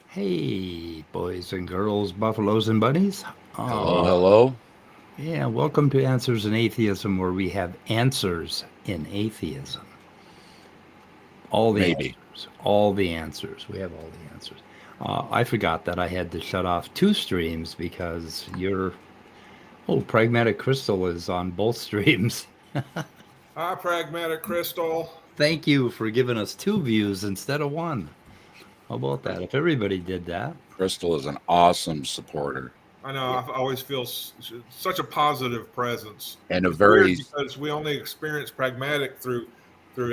Hey, boys and girls, buffaloes and bunnies. Hello, Uh, hello. yeah, welcome to Answers in Atheism, where we have answers in atheism. All the Maybe. answers, all the answers. We have all the answers. I forgot that I had to shut off two streams because your pragmatic crystal is on both streams. Hi, Pragmatic Crystal. Thank you for giving us two views instead of one. How about that? If everybody did that. Crystal is an awesome supporter I know Yeah. I always feel such a positive presence. and a It's weird very, because we only experience Pragmatic through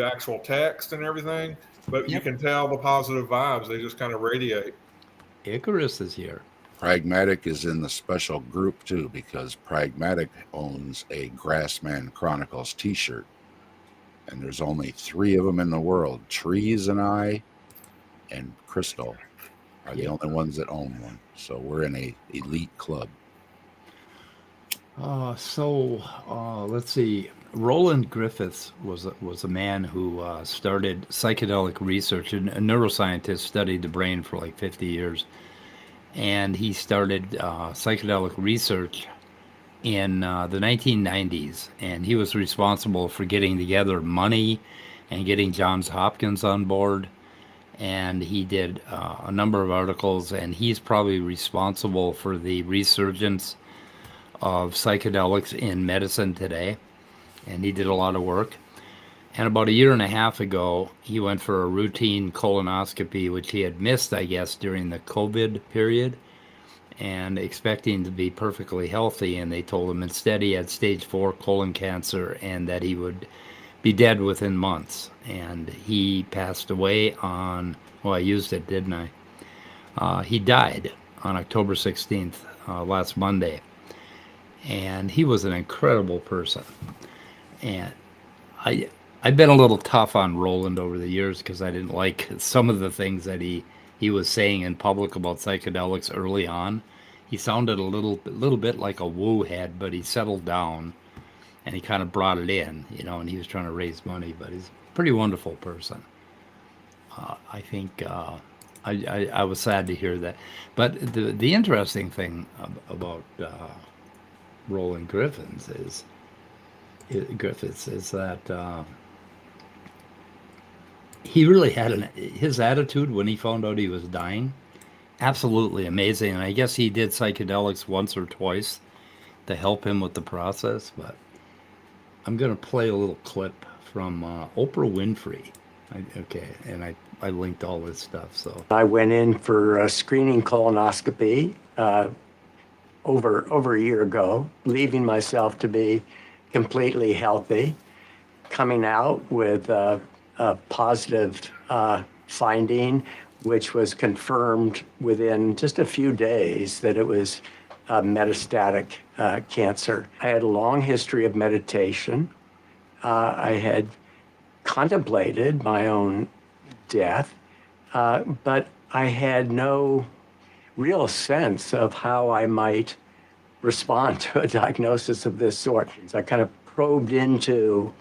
actual text and everything, but you Yep. can tell the positive vibes. They just kind of radiate. Icarus is here. Pragmatic is in the special group too because Pragmatic owns a Grassman Chronicles t-shirt. And there's only 3 of them in the world. Trees and I and Crystal are the Yep. only ones that own one. So we're in a elite club. Let's see. Roland Griffiths was a man who started psychedelic research, and a neuroscientist studied the brain for like 50 years, and he started psychedelic research in the 1990s, and he was responsible for getting together money and getting Johns Hopkins on board. And he did a number of articles, and he's probably responsible for the resurgence of psychedelics in medicine today, and he did a lot of work. And about a year and a half ago, he went for a routine colonoscopy, which he had missed, I guess, during the COVID period, and expecting to be perfectly healthy. And they told him instead he had stage 4 colon cancer and that he would be dead within months. And he passed away on, well, I used it, didn't I? He died on October 16th, last Monday. And he was an incredible person. And I I've been a little tough on Roland over the years because I didn't like some of the things that he was saying in public about psychedelics early on. He sounded a little bit like a woo head, but he settled down and he kind of brought it in, and he was trying to raise money, but he's a pretty wonderful person. I think I was sad to hear that. But the interesting thing about Roland Griffiths is that he really had his attitude when he found out he was dying, absolutely amazing. And I guess he did psychedelics once or twice to help him with the process. But I'm gonna play a little clip from Oprah Winfrey. Okay, and I linked all this stuff. So I went in for a screening colonoscopy over a year ago, believing myself to be completely healthy, coming out with a positive finding, which was confirmed within just a few days that it was metastatic cancer. I had a long history of meditation. I had contemplated my own death, but I had no real sense of how I might respond to a diagnosis of this sort. So I kind of probed into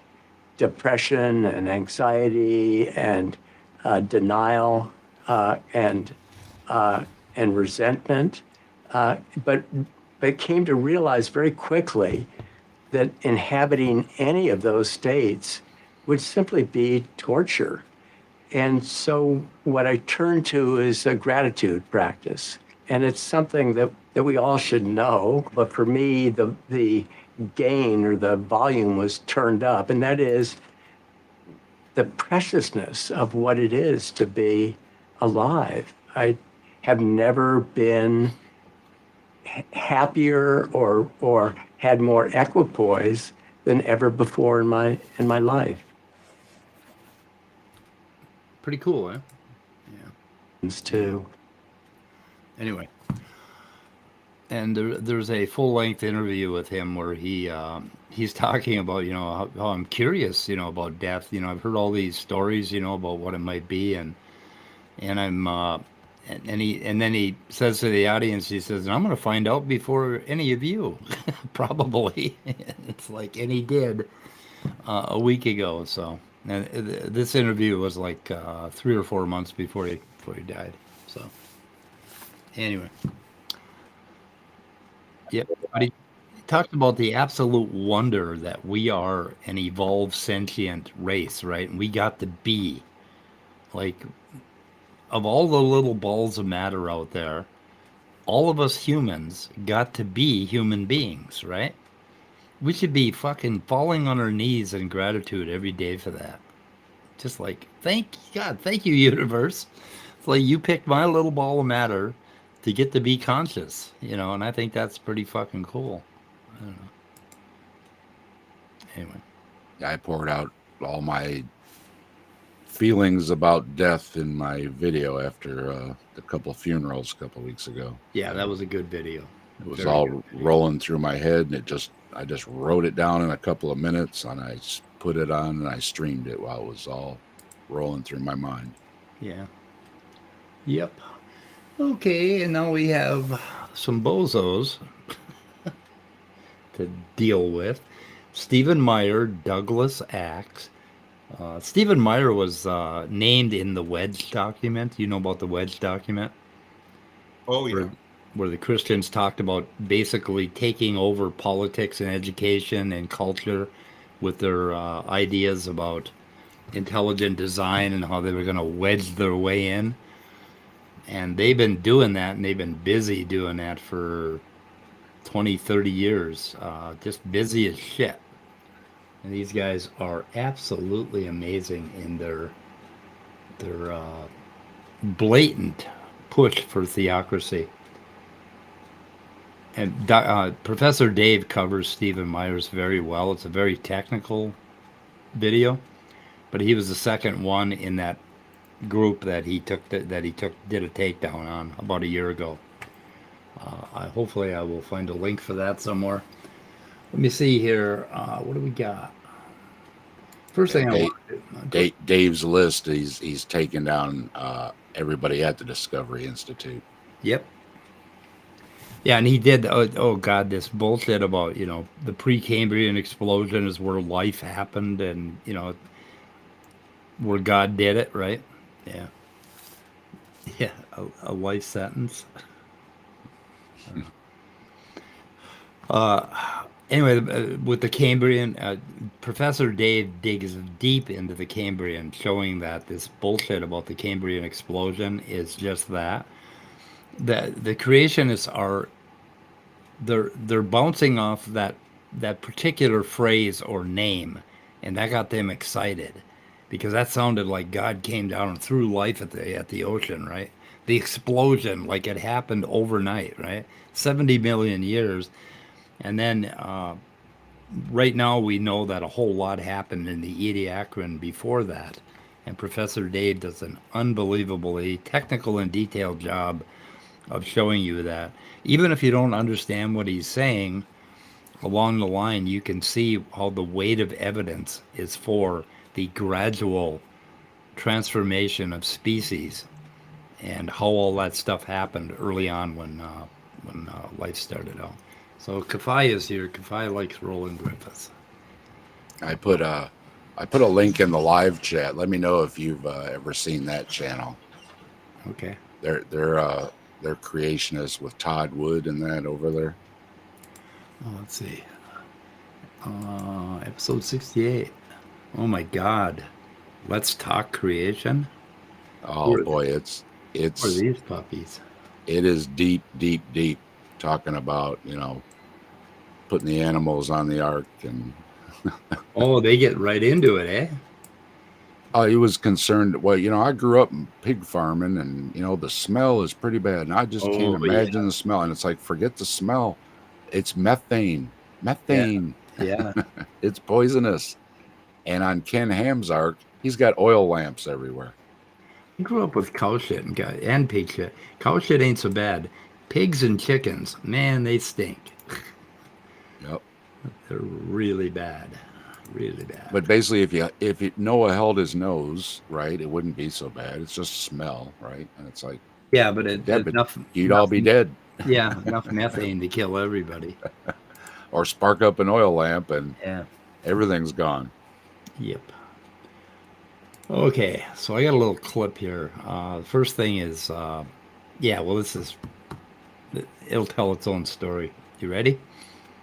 depression and anxiety and denial and resentment, but came to realize very quickly that inhabiting any of those states would simply be torture. And so what I turned to is a gratitude practice. And it's something that we all should know. But for me, the gain or the volume was turned up. And that is the preciousness of what it is to be alive. I have never been happier or had more equipoise than ever before in my life. pretty cool, eh? Yeah. too. Anyway, and there's a full-length interview with him where he's talking about, you know, how I'm curious, you know, about death. You know, I've heard all these stories, you know, about what it might be, and I'm and then he says to the audience, he says, "I'm going to find out before any of you, probably." It's like, and he did a week ago. So, and this interview was like 3 or 4 months before he died. So, anyway, yep. But he talked about the absolute wonder that we are an evolved sentient race, right? And we got to be like, of all the little balls of matter out there, all of us humans got to be human beings, right? We should be fucking falling on our knees in gratitude every day for that. Just like, thank God, thank you, universe. It's like you picked my little ball of matter to get to be conscious, you know, and I think that's pretty fucking cool. I don't know. Anyway. I poured out all my feelings about death in my video after the couple funerals a couple weeks ago. Yeah, that was a good video. It was Very all good video. rolling through my head, and I just wrote it down in a couple of minutes, and I put it on and I streamed it while it was all rolling through my mind. Yeah. Yep. Okay, and now we have some bozos to deal with. Stephen Meyer, Douglas Axe. Stephen Meyer was named in the Wedge document. You know about the Wedge document? Oh, yeah. Where the Christians talked about basically taking over politics and education and culture with their ideas about intelligent design and how they were going to wedge their way in. And they've been doing that, and they've been busy doing that for 20, 30 years. Just busy as shit. And these guys are absolutely amazing in their blatant push for theocracy. And Professor Dave covers Stephen Myers very well. It's a very technical video, but he was the second one in that group that he did a takedown on about a year ago. Hopefully I will find a link for that somewhere. Let me see here. What do we got? First thing Dave's list. He's taken down everybody at the Discovery Institute. Yep. Yeah, and he did. Oh God, this bullshit about, you know, the Precambrian explosion is where life happened, and, you know, where God did it, right? Yeah. Yeah, a life sentence. Anyway, with the Cambrian, Professor Dave digs deep into the Cambrian, showing that this bullshit about the Cambrian explosion is just that. The creationists are they're bouncing off that particular phrase or name, and that got them excited because that sounded like God came down and threw life at the ocean, right? The explosion, like it happened overnight, right? 70 million years. And then right now we know that a whole lot happened in the Ediacaran before that. And Professor Dave does an unbelievably technical and detailed job of showing you that. Even if you don't understand what he's saying, along the line, you can see how the weight of evidence is for the gradual transformation of species and how all that stuff happened early on when life started out. So Kafai is here. Kafai likes Roland Griffiths. I put a link in the live chat. Let me know if you've ever seen that channel. Okay. They're creationists with Todd Wood and that over there. Oh, let's see. Episode 68. Oh my God. Let's talk creation. Oh boy, it's What are these puppies? It is deep talking about, you know, putting the animals on the ark and Oh, they get right into it, eh? he was concerned. Well, you know, I grew up in pig farming, and you know the smell is pretty bad, and I just can't imagine the smell. And it's like, forget the smell, it's methane. Yeah. It's poisonous. And on Ken Ham's ark, he's got oil lamps everywhere. I grew up with cow shit and pig shit. Cow shit ain't so bad. Pigs and chickens, man, they stink. Yep. They're really bad. Really bad. But basically, if Noah held his nose, right, it wouldn't be so bad. It's just smell, right? And it's like, yeah, but but enough. you'd all be dead. Yeah, enough methane to kill everybody. Or spark up an oil lamp and Yeah. everything's gone. Yep. Okay, so I got a little clip here. The first thing is, it'll tell its own story. You ready?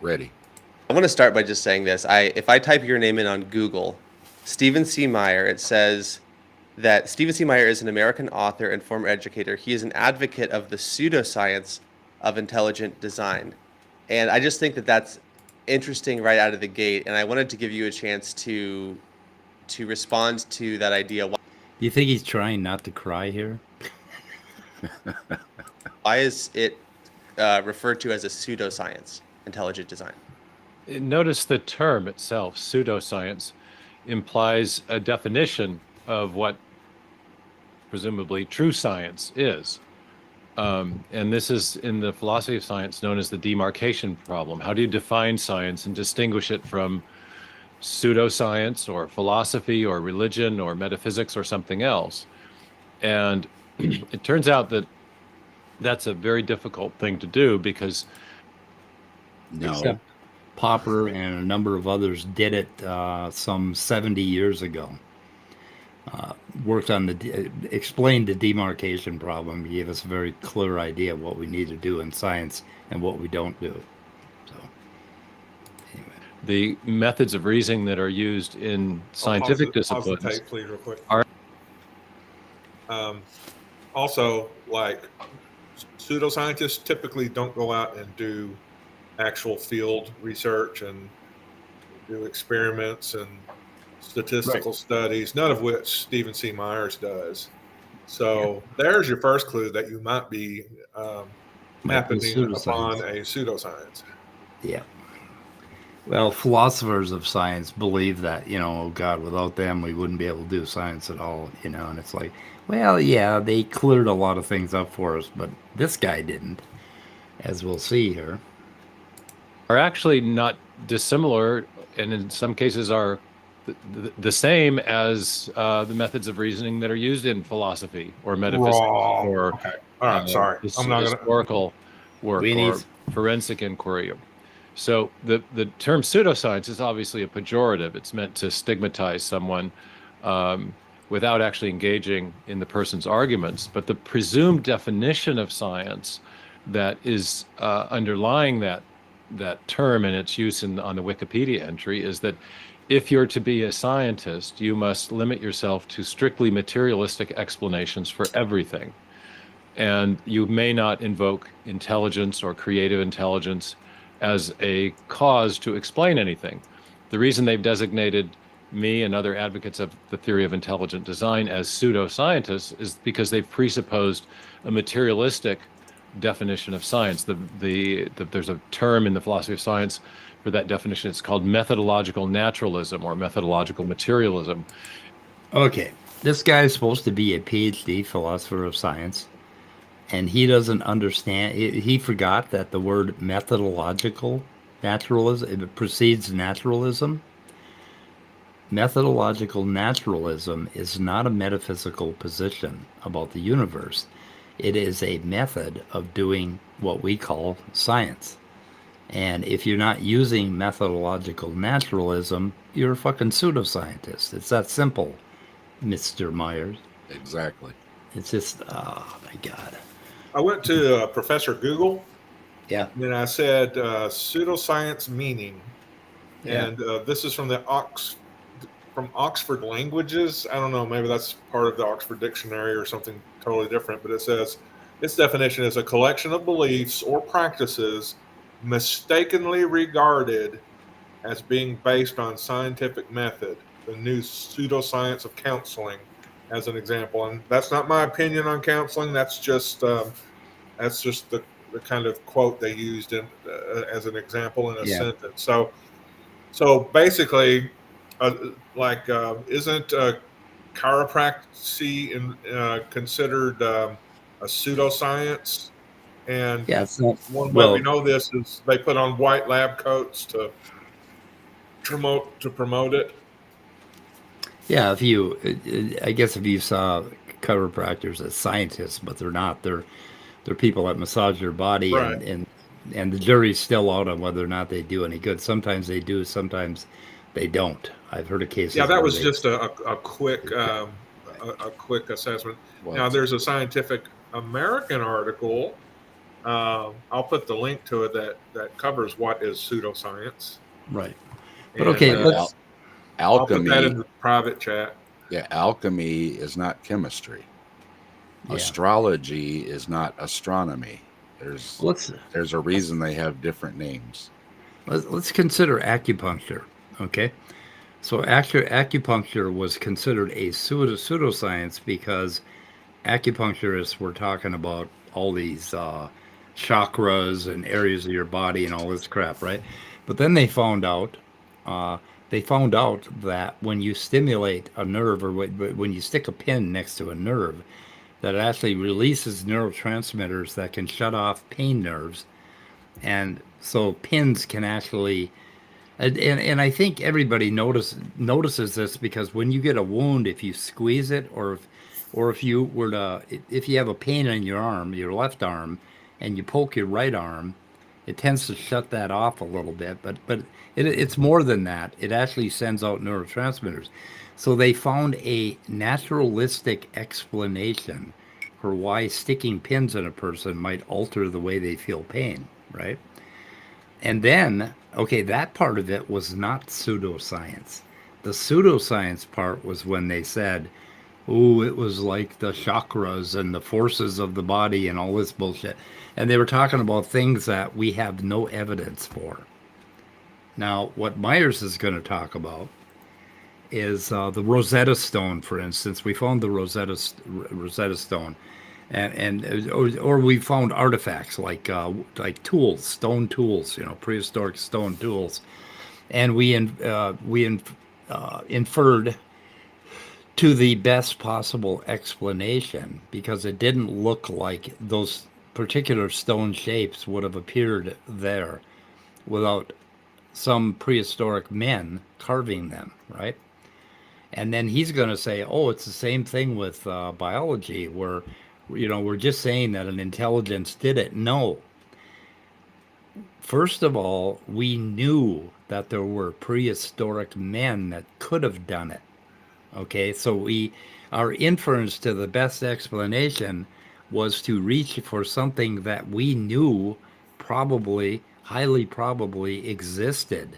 Ready. I want to start by just saying this. If I type your name in on Google, Stephen C. Meyer, it says that Stephen C. Meyer is an American author and former educator. He is an advocate of the pseudoscience of intelligent design. And I just think that that's interesting right out of the gate. And I wanted to give you a chance to respond to that idea. Do you think he's trying not to cry here? Why is it referred to as a pseudoscience, intelligent design? Notice the term itself, pseudoscience, implies a definition of what presumably true science is. And this is in the philosophy of science known as the demarcation problem. How do you define science and distinguish it from pseudoscience or philosophy or religion or metaphysics or something else? And it turns out that that's a very difficult thing to do because No. Popper and a number of others did it some 70 years ago. Worked on explained the demarcation problem. He gave us a very clear idea of what we need to do in science and what we don't do. So, anyway. the methods of reasoning that are used in scientific disciplines. Pause the tape, please, real quick. Are- Also, like pseudoscientists typically don't go out and do actual field research and do experiments and statistical studies, none of which Stephen C. Myers does. So there's your first clue that you might be happening upon a pseudoscience. Yeah. Well, philosophers of science believe that, oh God, without them, we wouldn't be able to do science at all, and it's like, well, yeah, they cleared a lot of things up for us, but this guy didn't, as we'll see here. Are actually not dissimilar, and in some cases are the same as the methods of reasoning that are used in philosophy or metaphysics or okay. All right, sorry. I'm not historical work or forensic inquiry. So the term pseudoscience is obviously a pejorative. It's meant to stigmatize someone without actually engaging in the person's arguments. But the presumed definition of science that is underlying that term and its use on the Wikipedia entry is that if you're to be a scientist, you must limit yourself to strictly materialistic explanations for everything. And you may not invoke intelligence or creative intelligence as a cause to explain anything. The reason they've designated me and other advocates of the theory of intelligent design as pseudoscientists is because they've presupposed a materialistic definition of science. There's a term in the philosophy of science for that definition. It's called methodological naturalism or methodological materialism. Okay, this guy is supposed to be a PhD philosopher of science, and he doesn't understand. He forgot that the word methodological naturalism, it precedes naturalism. Methodological naturalism is not a metaphysical position about the universe. It is a method of doing what we call science. And if you're not using methodological naturalism, you're a fucking pseudoscientist. It's that simple, Mr. Myers. Exactly. It's just, oh my God. I went to Professor Google. Yeah. And I said pseudoscience meaning. Yeah. And this is from from Oxford Languages. I don't know, maybe that's part of the Oxford Dictionary or something totally different, but it says its definition is a collection of beliefs or practices mistakenly regarded as being based on scientific method, the new pseudoscience of counseling, as an example. And that's not my opinion on counseling. That's just the kind of quote they used as an example in a sentence. So basically, isn't chiropractic considered a pseudoscience? And Yeah, it's not. one way we Well, know this is they put on white lab coats to promote it. yeah. I guess if you saw chiropractors as scientists, but they're not. They're people that massage your body, Right. and the jury's still out on whether or not they do any good. Sometimes they do, sometimes they don't. I've heard of cases. Yeah, that where was they, just a quick quick assessment. Well, Now there's a Scientific American article. I'll put the link to it that covers what is pseudoscience. right. But And, okay, let's- I'll put that in alchemy. the private chat. Yeah, alchemy is not chemistry. Yeah. Astrology is not astronomy. Let's There's a reason they have different names. let's consider acupuncture. Okay, so acupuncture was considered a pseudoscience because acupuncturists were talking about all these chakras and areas of your body and all this crap, right? But then uh, they found out that when you stimulate a nerve or when you stick a pin next to a nerve, that it actually releases neurotransmitters that can shut off pain nerves, and so pins can actually. And I think everybody notices this because when you get a wound, if you squeeze it, or if you were to, if you have a pain in your arm, your left arm, and you poke your right arm, it tends to shut that off a little bit. But it's more than that. It actually sends out neurotransmitters. So they found a naturalistic explanation for why sticking pins in a person might alter the way they feel pain, right? And then, okay, that part of it was not pseudoscience. The pseudoscience part was when they said, oh, it was like the chakras and the forces of the body and all this bullshit. And they were talking about things that we have no evidence for. Now, what Myers is going to talk about is the Rosetta Stone, for instance. We found the Rosetta Stone. Or we found artifacts like tools, stone tools, prehistoric stone tools, and we inferred to the best possible explanation because it didn't look like those particular stone shapes would have appeared there without some prehistoric men carving them, right? And then he's going to say, oh, it's the same thing with biology where we're just saying that an intelligence did it. No. First of all, we knew that there were prehistoric men that could have done it. Okay, so our inference to the best explanation was to reach for something that we knew highly probably existed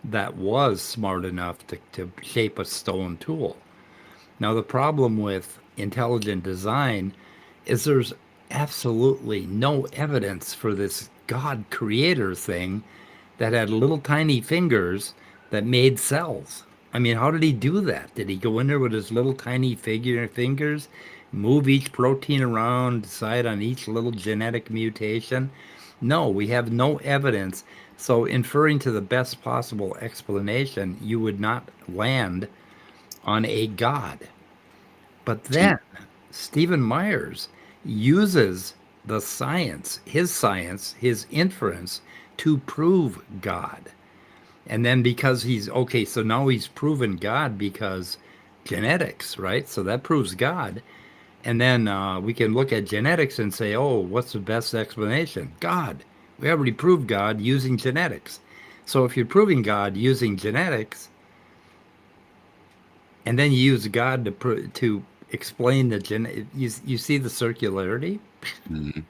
that was smart enough to shape a stone tool. Now, the problem with intelligent design is there's absolutely no evidence for this God creator thing that had little tiny fingers that made cells. I mean, how did he do that? Did he go in there with his little tiny fingers, move each protein around, decide on each little genetic mutation? No, we have no evidence. So inferring to the best possible explanation, you would not land on a God. But then Stephen Myers uses the science, his inference to prove God. And then because so now he's proven God because genetics, right? So that proves God. And then we can look at genetics and say, oh, what's the best explanation? God. We already proved God using genetics. So if you're proving God using genetics, and then you use God to explain the you see the circularity? Mhm.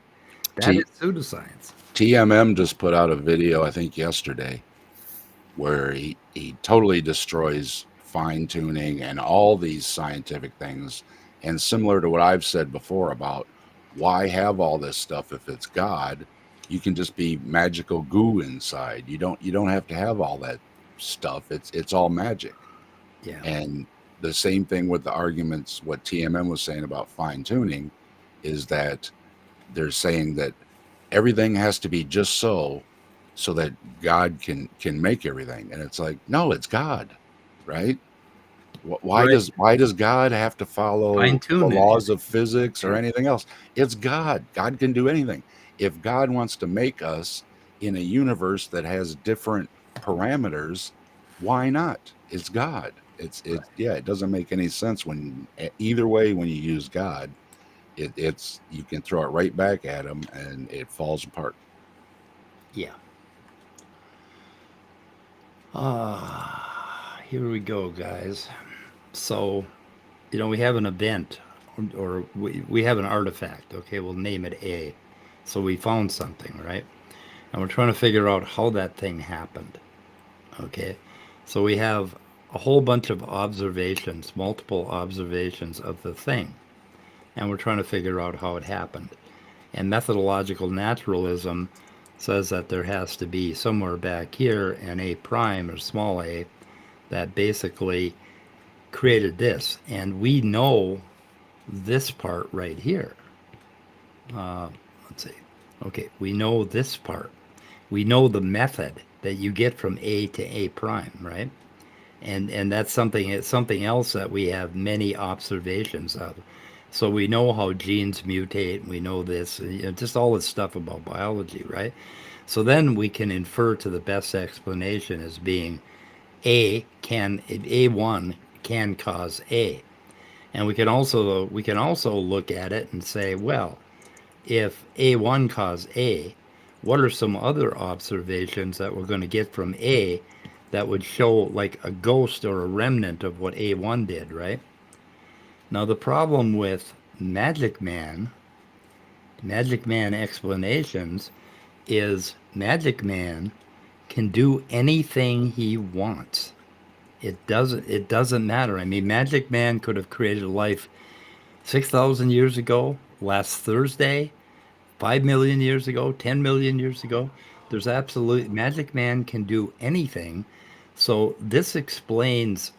That is pseudoscience. TMM just put out a video, I think yesterday, where he totally destroys fine tuning and all these scientific things. And similar to what I've said before about why have all this stuff if it's God, you can just be magical goo inside. You don't have to have all that stuff. It's all magic. Yeah. And the same thing with the arguments, what TMM was saying about fine tuning is that they're saying that everything has to be just so that God can make everything. And it's like, no, it's God, right? Why Right. does God have to follow the Fine-tune it. laws of physics or Yeah. anything else? It's God. God can do anything. If God wants to make us in a universe that has different parameters, why not? It's God. It doesn't make any sense when either way when you use God, it's you can throw it right back at him and it falls apart. Yeah. Here we go, guys. So, we have an event or we have an artifact. Okay, we'll name it A. So we found something, right? And we're trying to figure out how that thing happened. Okay, so we have a whole bunch of observations, multiple observations of the thing, and we're trying to figure out how it happened. And methodological naturalism says that there has to be somewhere back here an A prime or small a that basically created this. And we know this part right here. Let's see. Okay, we know this part. We know the method that you get from A to A prime, right? And that's something. It's something else that we have many observations of. So we know how genes mutate. We know this, just all this stuff about biology, right? So then we can infer to the best explanation as being A1 can cause A, and we can also look at it and say, well, if A1 caused A, what are some other observations that we're going to get from A that would show like a ghost or a remnant of what A1 did, right? Now, the problem with Magic Man explanations is Magic Man can do anything he wants. It doesn't matter. I mean, Magic Man could have created life 6,000 years ago, last Thursday, 5 million years ago, 10 million years ago. There's absolute Magic Man can do anything. So this explains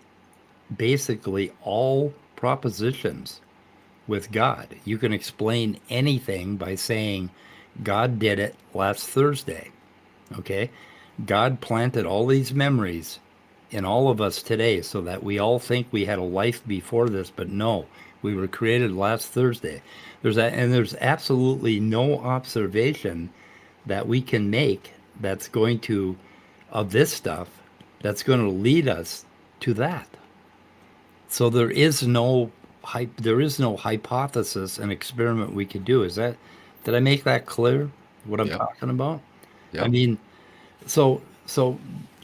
basically all propositions with God. You can explain anything by saying God did it last Thursday. Okay? God planted all these memories in all of us today so that we all think we had a life before this, but no, we were created last Thursday. There's absolutely no observation that we can make that's going to of this stuff that's going to lead us to that. So there is no hypothesis and experiment we could do. Did I make that clear what I'm Yep. talking about? I Yep. mean, so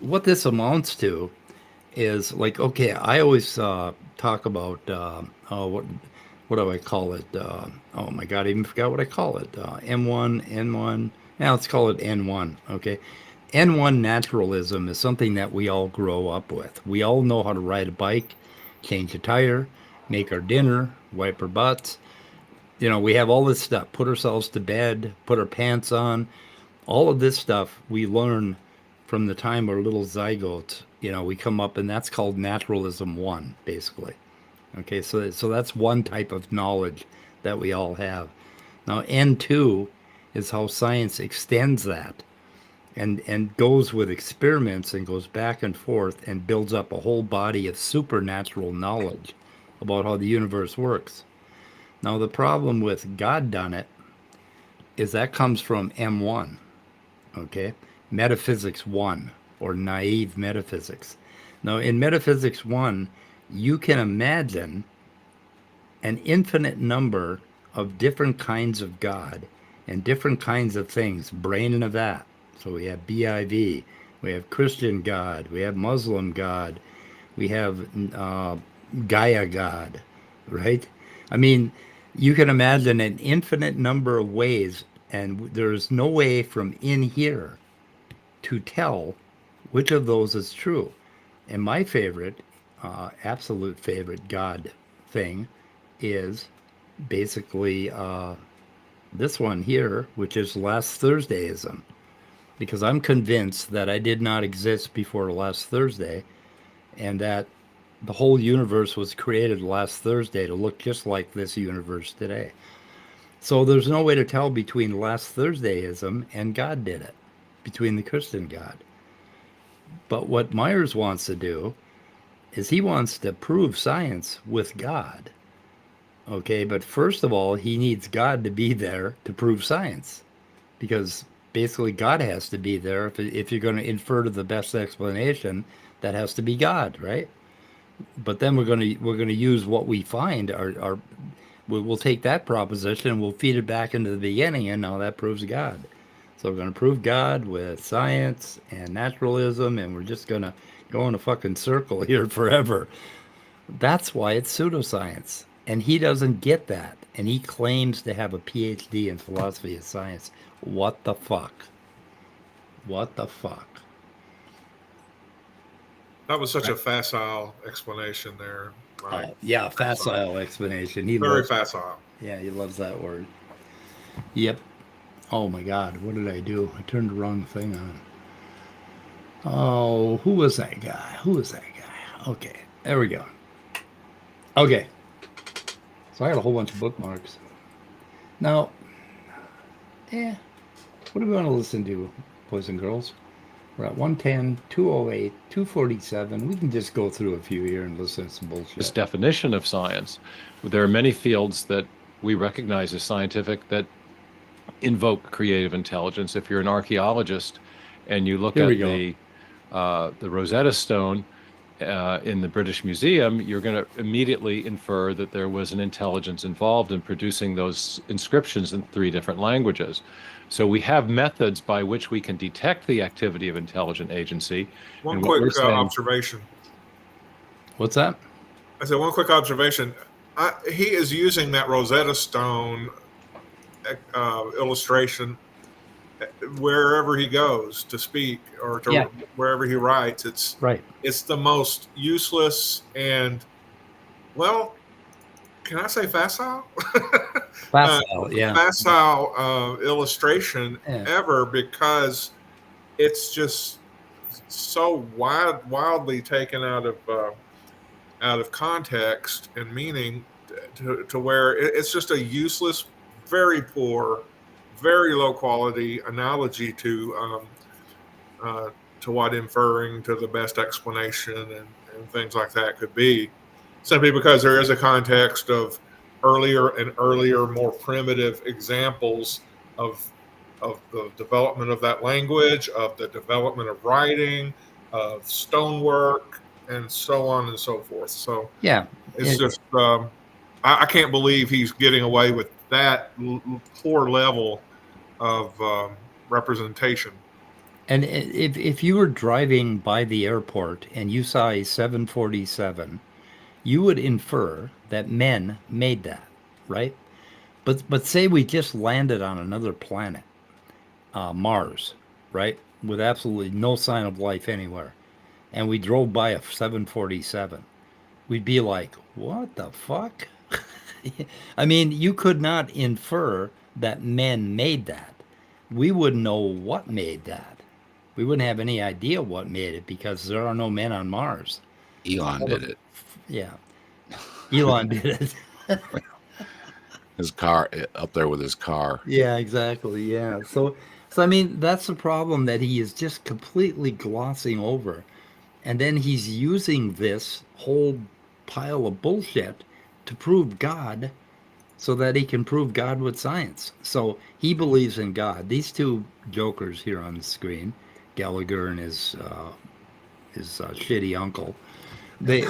what this amounts to is like, okay, I always talk about what do I call it? Oh my God, I even forgot what I call it. M1, N1. Yeah, let's call it N1. Okay. N1 naturalism is something that we all grow up with. We all know how to ride a bike, change a tire, make our dinner, wipe our butts. We have all this stuff, put ourselves to bed, put our pants on. All of this stuff we learn from the time we're little zygotes. We come up, and that's called naturalism 1, basically. Okay, so that's one type of knowledge that we all have. Now, N2 is how science extends that and goes with experiments and goes back and forth and builds up a whole body of supernatural knowledge about how the universe works. Now, the problem with God done it is that comes from M1, okay? Metaphysics 1, or naive metaphysics. Now, in Metaphysics 1, you can imagine an infinite number of different kinds of God and different kinds of things, brain in a vat. So we have BIV, we have Christian God, we have Muslim God, we have Gaia God, right? I mean, you can imagine an infinite number of ways, and there's no way from in here to tell which of those is true. And my favorite, absolute favorite God thing is basically this one here, which is last Thursdayism. Because I'm convinced that I did not exist before last Thursday, and that the whole universe was created last Thursday to look just like this universe today. So there's no way to tell between last Thursdayism and God did it, between the Christian God. But what Myers wants to do is he wants to prove science with God. Okay, but first of all, he needs God to be there to prove science, because basically God has to be there. If you're going to infer to the best explanation, that has to be God, right? But then we're gonna use what we find. We'll take that proposition and we'll feed it back into the beginning, and now that proves God. So we're gonna prove God with science and naturalism, and we're just gonna go in a fucking circle here forever. That's why it's pseudoscience. And he doesn't get that. And he claims to have a PhD in philosophy of science. What the fuck? What the fuck? That was such a facile explanation there, Mike. Yeah, facile explanation. Very facile. Yeah, he loves that word. Yep. Oh my God, what did I do? I turned the wrong thing on. Oh, who was that guy? Who was that guy? Okay, there we go. Okay. So I got a whole bunch of bookmarks. Now, what do we want to listen to, boys and girls? We're at 110, 208, 247. We can just go through a few here and listen to some bullshit. This definition of science, there are many fields that we recognize as scientific that invoke creative intelligence. If you're an archaeologist and you look at the Rosetta Stone in the British Museum, you're going to immediately infer that there was an intelligence involved in producing those inscriptions in 3 different languages. So we have methods by which we can detect the activity of intelligent agency. One quick observation. What's that? I said one quick observation. He is using that Rosetta Stone illustration wherever he goes to speak or to wherever he writes. It's right. It's the most useless and, well, can I say facile? Facile, yeah. Facile illustration ever, because it's just so wildly taken out of context and meaning to where it's just a useless, very poor, very low quality analogy to what inferring to the best explanation and things like that could be. Simply because there is a context of earlier, more primitive examples of the development of that language, of the development of writing, of stonework, and so on and so forth. So it's just I can't believe he's getting away with that poor level of representation. And if you were driving by the airport and you saw a 747, you would infer that men made that, right? But say we just landed on another planet, Mars, right, with absolutely no sign of life anywhere, and we drove by a 747, we'd be like, what the fuck? I mean, you could not infer that men made that. We wouldn't know what made that. We wouldn't have any idea what made it, because there are no men on Mars. Elon did it. Yeah. Elon did it. His car, up there with his car. Yeah, exactly. Yeah. So I mean, that's the problem that he is just completely glossing over. And then he's using this whole pile of bullshit to prove God, so that he can prove God with science. So he believes in God. These two jokers here on the screen, Gallagher and his shitty uncle, they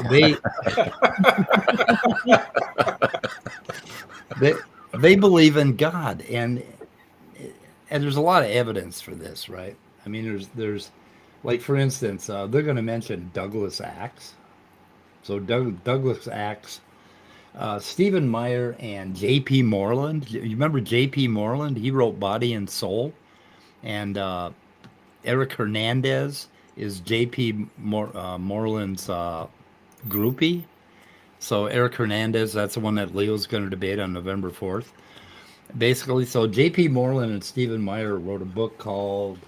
believe in God, and there's a lot of evidence for this, right? I mean, there's like, for instance, they're going to mention Douglas Axe. So Douglas Axe, Stephen Meyer, and J.P. Moreland. You remember J.P. Moreland? He wrote Body and Soul, and Eric Hernandez is J.P. Moreland's groupie. So Eric Hernandez, that's the one that Leo's going to debate on November 4th. Basically, so J.P. Moreland and Stephen Meyer wrote a book called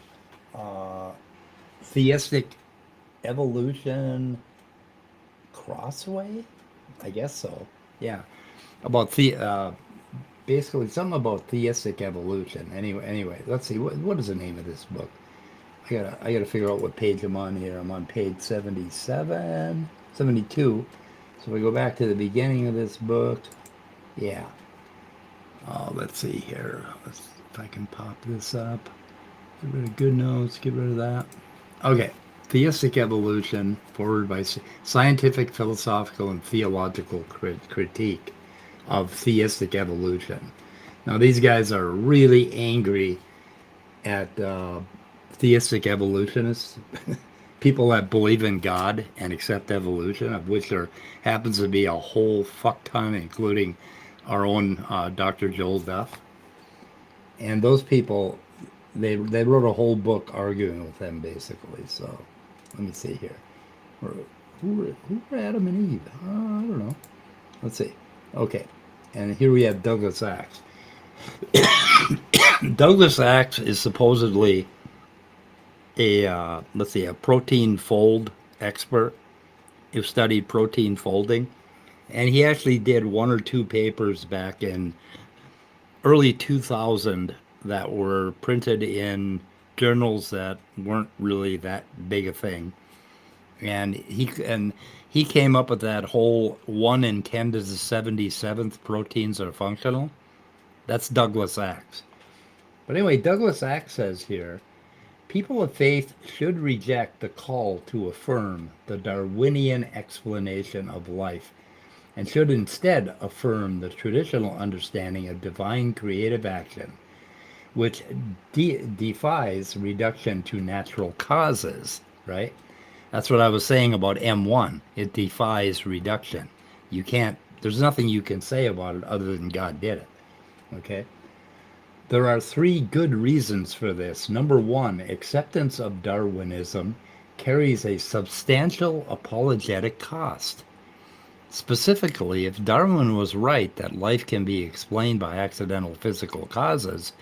Theistic Evolution Crossway? I guess so. Yeah. About basically something about theistic evolution. Anyway, let's see. What is the name of this book? I gotta figure out what page I'm on here. I'm on page 77. 72. So we go back to the beginning of this book. Yeah. Let's see here. If I can pop this up. Get rid of good notes. Get rid of that. Okay. Theistic evolution, forward by scientific, philosophical, and theological critique of theistic evolution. Now, these guys are really angry at theistic evolutionists, people that believe in God and accept evolution, of which there happens to be a whole fuck ton, including our own Dr. Joel Duff. And those people, they wrote a whole book arguing with them, basically. So let me see here. Who were Adam and Eve? I don't know. Let's see. Okay. And here we have Douglas Axe. Douglas Axe is supposedly a protein fold expert who studied protein folding, and he actually did one or two papers back in early 2000 that were printed in journals that weren't really that big a thing, and he came up with that whole 1 in 10 to the 77th proteins are functional. That's Douglas Axe. But anyway, Douglas Axe says here, people of faith should reject the call to affirm the Darwinian explanation of life and should instead affirm the traditional understanding of divine creative action, which defies reduction to natural causes, right? That's what I was saying about M1. It defies reduction. There's nothing you can say about it other than God did it. Okay? There are three good reasons for this. Number one, acceptance of Darwinism carries a substantial apologetic cost. Specifically, if Darwin was right that life can be explained by accidental physical causes,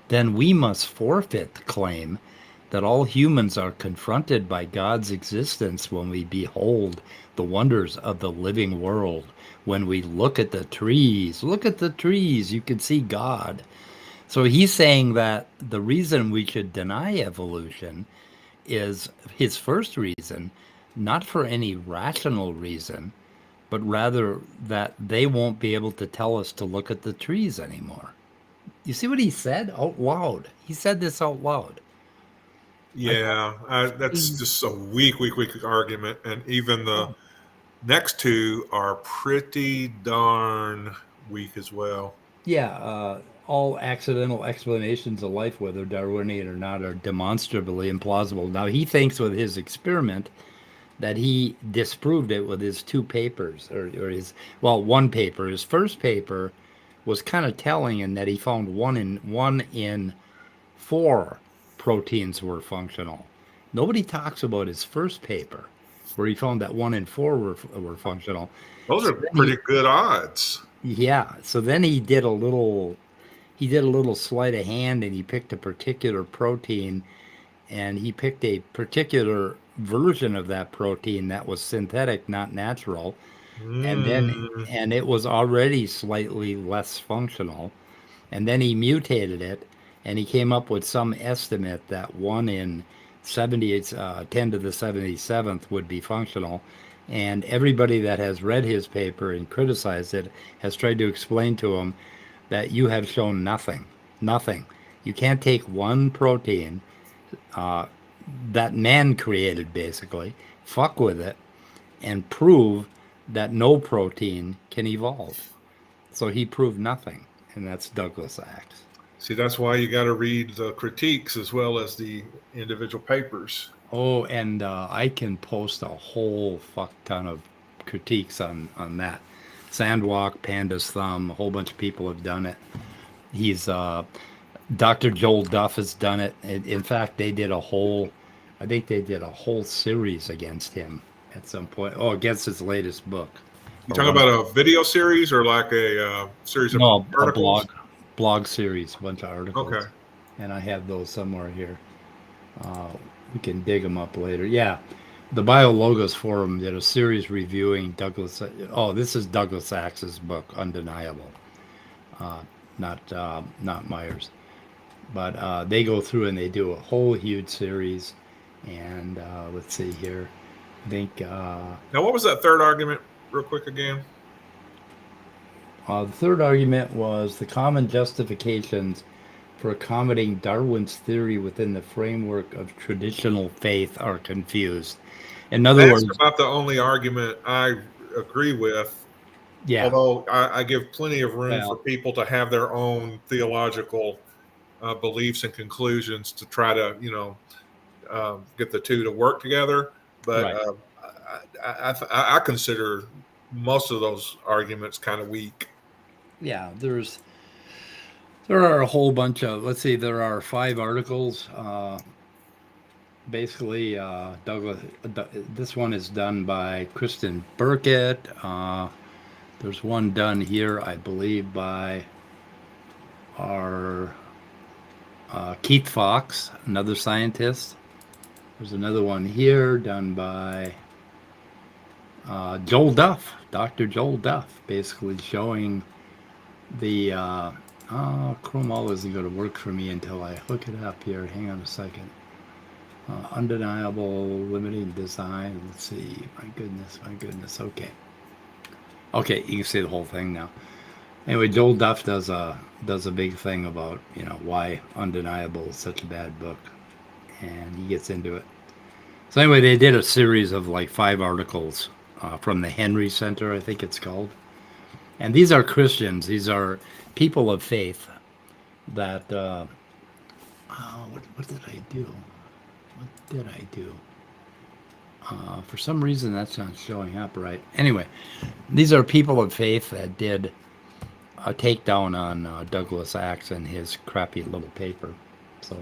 then we must forfeit the claim that all humans are confronted by God's existence when we behold the wonders of the living world. When we look at the trees, you can see God. So he's saying that the reason we should deny evolution is his first reason, not for any rational reason, but rather that they won't be able to tell us to look at the trees anymore. You see what he said out loud? He said this out loud. Yeah, that's just a weak argument, and even the next two are pretty darn weak as well. Yeah, all accidental explanations of life, whether Darwinian or not, are demonstrably implausible. Now, he thinks with his experiment that he disproved it with his two papers, or one paper. His first paper was kind of telling in that he found one in 4 proteins were functional. Nobody talks about his first paper, where he found that 1 in 4 were functional. Those are pretty good odds. Yeah. So then he did a little sleight of hand, and he picked a particular protein, and he picked a particular version of that protein that was synthetic, not natural. And it was already slightly less functional. And then he mutated it, and he came up with some estimate that 1 in 10 to the 77th would be functional. And everybody that has read his paper and criticized it has tried to explain to him that you have shown nothing. You can't take one protein that man created, basically, fuck with it, and prove that no protein can evolve. So he proved nothing, and that's Douglas Axe. See, that's why you got to read the critiques as well as the individual papers. Oh, and I can post a whole fuck ton of critiques on that. Sandwalk, Panda's Thumb, a whole bunch of people have done it. He's Dr. Joel Duff has done it. In fact, I think they did a whole series against him at some point. Oh, against his latest book. You talking about a video series or like a series of articles? A blog series, a bunch of articles. Okay. And I have those somewhere here. We can dig them up later. Yeah. The Biologos forum did a series reviewing Douglas. Oh, this is Douglas Axe's book, Undeniable. Not Meyer's. But they go through and they do a whole huge series. And let's see here. I think Now, what was that third argument, real quick again? the third argument was the common justifications for accommodating Darwin's theory within the framework of traditional faith are confused. In other That's words, about the only argument I agree with. yeah, Although I give plenty of room for well, people to have their own theological beliefs and conclusions to try to, get the two to work together. But right. I consider most of those arguments kind of weak. Yeah, there are a whole bunch of, let's see, there are 5 articles. Basically, Douglas, this one is done by Kristen Burkett. There's one done here, I believe, by our Keith Fox, another scientist. There's another one here done by Joel Duff, Dr. Joel Duff, basically showing the Chrome all isn't going to work for me until I hook it up here. Hang on a second. Undeniable limiting design. Let's see. My goodness. Okay, you can see the whole thing now. Anyway, Joel Duff does a big thing about why Undeniable is such a bad book, and he gets into it. So anyway, they did a series of like 5 articles from the Henry Center, I think it's called. And these are Christians. These are people of faith that. What did I do? For some reason, that's not showing up right. Anyway, these are people of faith that did a takedown on Douglas Axe and his crappy little paper. So,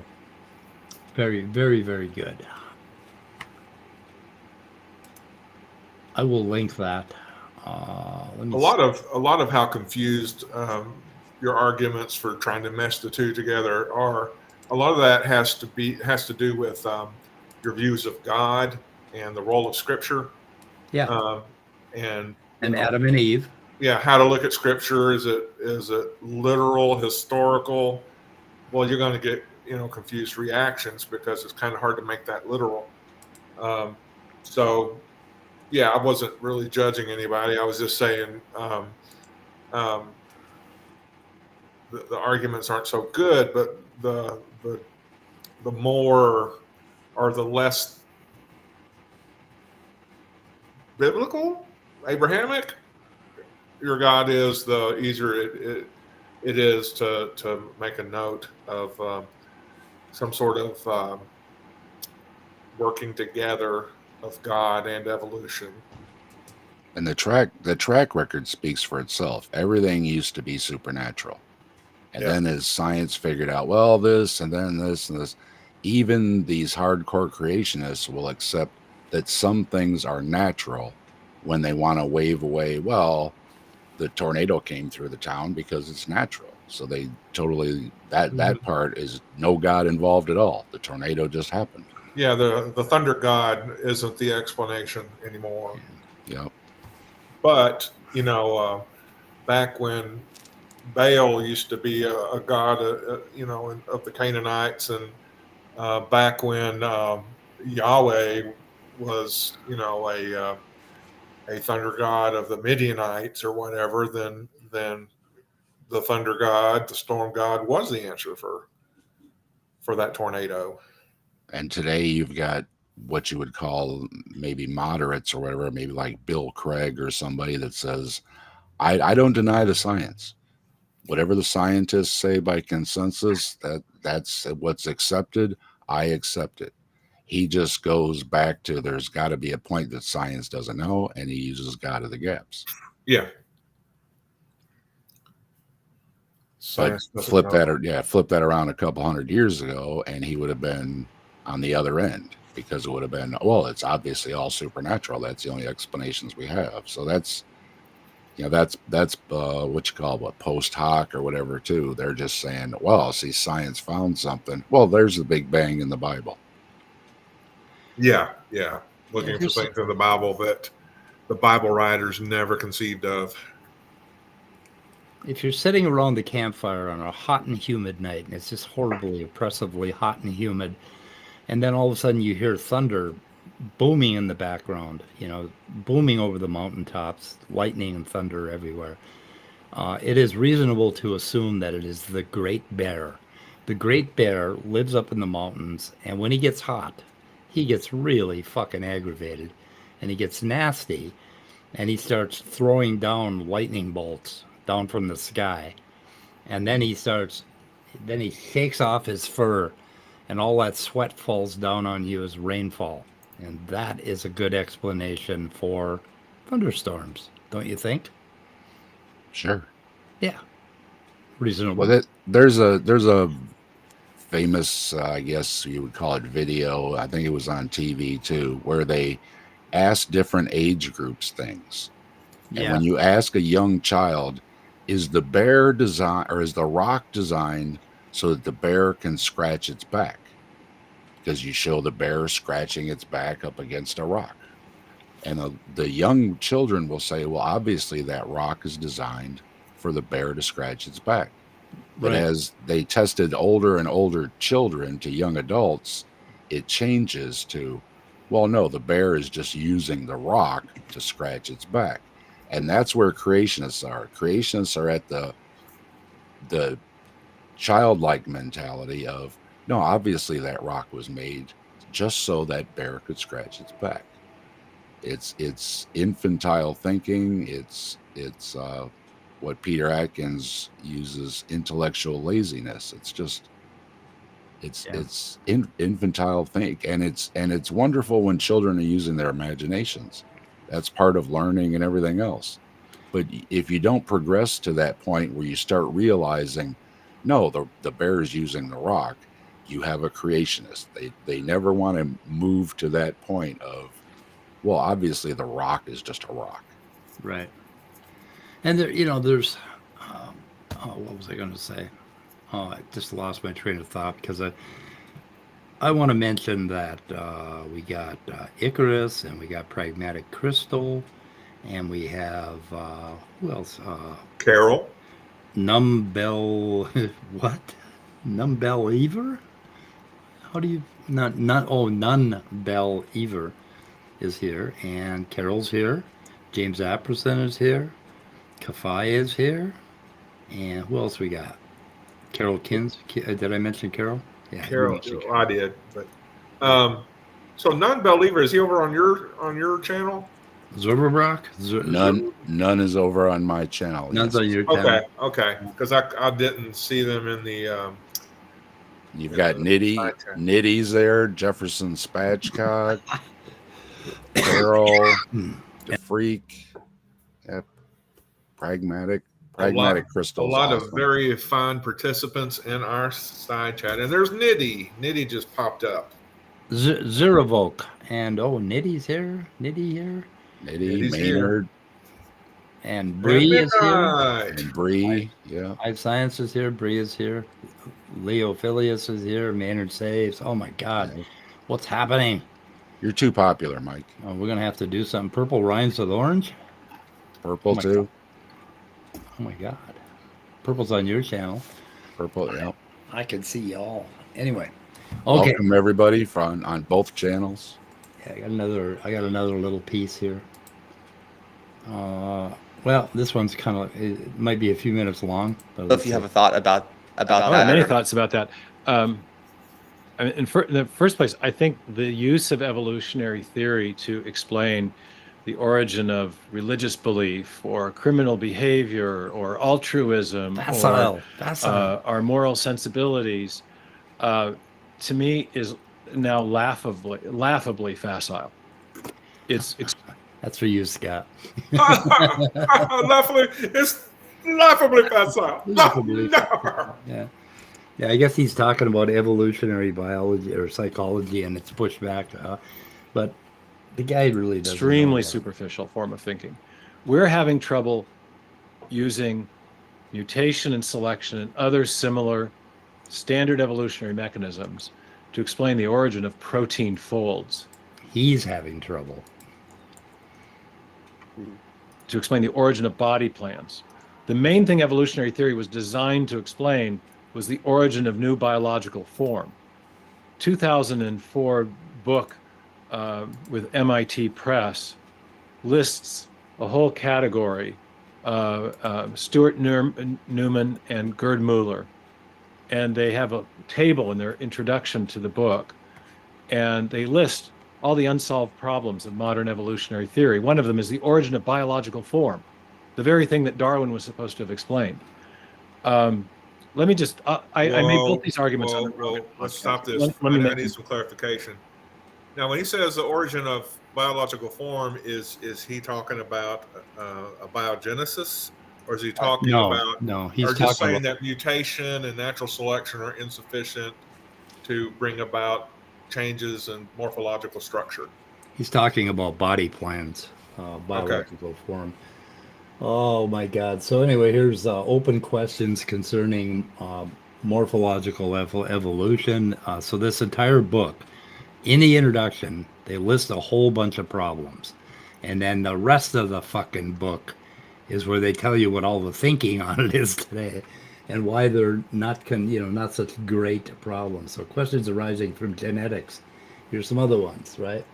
very, very, very good. I will link that. A lot of how confused your arguments for trying to mesh the two together are. A lot of that has to do with your views of God and the role of Scripture. Yeah. And Adam and Eve. Yeah, how to look at Scripture. Is it literal, historical? Well, you're going to get confused reactions because it's kind of hard to make that literal. So, yeah, I wasn't really judging anybody. I was just saying the arguments aren't so good, but the more or the less biblical, Abrahamic your God is, the easier it is to make a note of some sort of working together of God and evolution. And the track record speaks for itself. Everything used to be supernatural. And then as science figured out, well, this and then this and this, even these hardcore creationists will accept that some things are natural when they want to wave away, well, the tornado came through the town because it's natural. So they totally, that part is no God involved at all. The tornado just happened. Yeah, the thunder god isn't the explanation anymore. Yeah. But, back when Baal used to be a god, of the Canaanites, and back when Yahweh was, a thunder god of the Midianites or whatever, then the thunder god, the storm god, was the answer for that tornado. And today you've got what you would call maybe moderates or whatever, maybe like Bill Craig or somebody that says, I don't deny the science. Whatever the scientists say by consensus, that's what's accepted. I accept it. He just goes back to there's got to be a point that science doesn't know, and he uses God of the gaps. Yeah. But flip that around a couple hundred years ago, and he would have been on the other end, because it would have been, well, it's obviously all supernatural. That's the only explanations we have. So that's what you call post hoc or whatever too. They're just saying, well, see, science found something. Well, there's the Big Bang in the Bible. Yeah. Looking for things in the Bible that the Bible writers never conceived of. If you're sitting around the campfire on a hot and humid night, and it's just horribly, oppressively hot and humid, and then all of a sudden you hear thunder booming in the background, booming over the mountaintops, lightning and thunder everywhere. It is reasonable to assume that it is the great bear. The great bear lives up in the mountains, and when he gets hot, he gets really fucking aggravated, and he gets nasty, and he starts throwing down lightning bolts down from the sky, and then he shakes off his fur, and all that sweat falls down on you as rainfall, and that is a good explanation for thunderstorms, don't you think? Sure. Yeah, reasonable. Well, there's a famous, I guess you would call it video. I think it was on TV too, where they ask different age groups things. And when you ask a young child, is the bear design or is the rock designed so that the bear can scratch its back? Because you show the bear scratching its back up against a rock. And the young children will say, well, obviously that rock is designed for the bear to scratch its back. But Right. as they tested older and older children to young adults, it changes to, well, no, the bear is just using the rock to scratch its back. And that's where creationists are. Creationists are at the childlike mentality of, no, obviously that rock was made just so that bear could scratch its back. It's infantile thinking. It's what Peter Atkins uses, intellectual laziness. It's just it's infantile think, and it's wonderful when children are using their imaginations. That's part of learning and everything else. But if you don't progress to that point where you start realizing, no, the bear is using the rock, you have a creationist. They never want to move to that point of, well, obviously the rock is just a rock. Right. And there's, what was I going to say? Oh, I just lost my train of thought because I want to mention that we got Icarus, and we got Pragmatic Crystal, and we have who else? Carol. Numbell, what? Numbell-Ever? How do you Nunbell-Ever is here, and Carol's here. James Apperson is here. Kafai is here, and who else we got? Carol Kins. Did I mention Carol? Yeah, Carol. I did, but so non-believer, is he over on your channel? Zerberbrock? None is over on my channel. None's yes. on your channel. Okay, because I didn't see them in the. You've got Nitty's there, Jefferson Spatchcock, Carol, the Freak, Pragmatic Crystal. A lot of very fine participants in our side chat, and there's Nitty. Nitty just popped up. Zerovoke, and Nitty's here. Nitty, Nitty's Maynard, and Bree is here. and Bree. Yeah, Life Science is here. Bree is here. Leo Phileas is here. Maynard Saves. Oh my God, what's happening? you're too popular, Mike. Oh, we're gonna have to do something. Purple rhymes with orange. Purple my too. Oh my God, Purple's on your channel. Purple. Yeah. I can see y'all. Anyway, okay. Welcome everybody on both channels. Yeah, I got another little piece here. Well, this one's it might be a few minutes long. But So if you have a thought about I that, have many thoughts about that. I mean, in the first place, I think the use of evolutionary theory to explain the origin of religious belief or criminal behavior or altruism or our moral sensibilities, to me, is now laughably facile. It's That's for you, Scott. It's laughably facile. Laughably facile. Yeah, I guess he's talking about evolutionary biology or psychology, and it's pushed back. But the guy really doesn't. Extremely superficial form of thinking. We're having trouble using mutation and selection and other similar standard evolutionary mechanisms to explain the origin of protein folds. He's having trouble. To explain the origin of body plans. The main thing evolutionary theory was designed to explain was the origin of new biological form. 2004 book with MIT Press lists a whole category, Stuart Newman and Gerd Muller, and they have a table in their introduction to the book, and they list all the unsolved problems of modern evolutionary theory. One of them is the origin of biological form, the very thing that Darwin was supposed to have explained. Let me just, I made both these arguments. Well, let's stop this. I need some clarification. Now, when he says the origin of biological form, is he talking about a biogenesis, or is he talking about? No, he's or talking just saying about that mutation and natural selection are insufficient to bring about changes in morphological structure. he's talking about body plans, biological form. Oh my God! So anyway, here's open questions concerning morphological evolution. So this entire book, in the introduction, they list a whole bunch of problems, and then the rest of the fucking book is where they tell you what all the thinking on it is today, and why they're not not such great problems. So questions arising from genetics. Here's some other ones, right?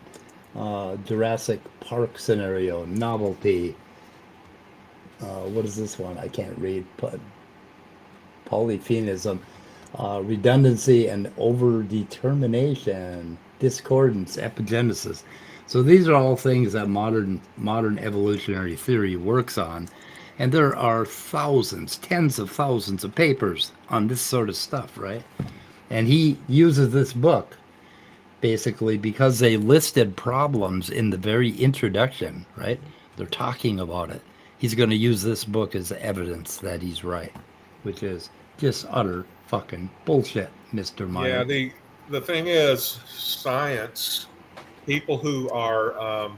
Jurassic Park scenario, novelty. What is this one? I can't read. Polyphenism, redundancy and overdetermination, discordance, epigenesis. So these are all things that modern evolutionary theory works on, and there are thousands, tens of thousands of papers on this sort of stuff, right? And he uses this book basically because they listed problems in the very introduction, right? They're talking about it. He's going to use this book as evidence that he's right, which is just utter fucking bullshit, Mr. Meyer. Yeah, the thing is, science, people who are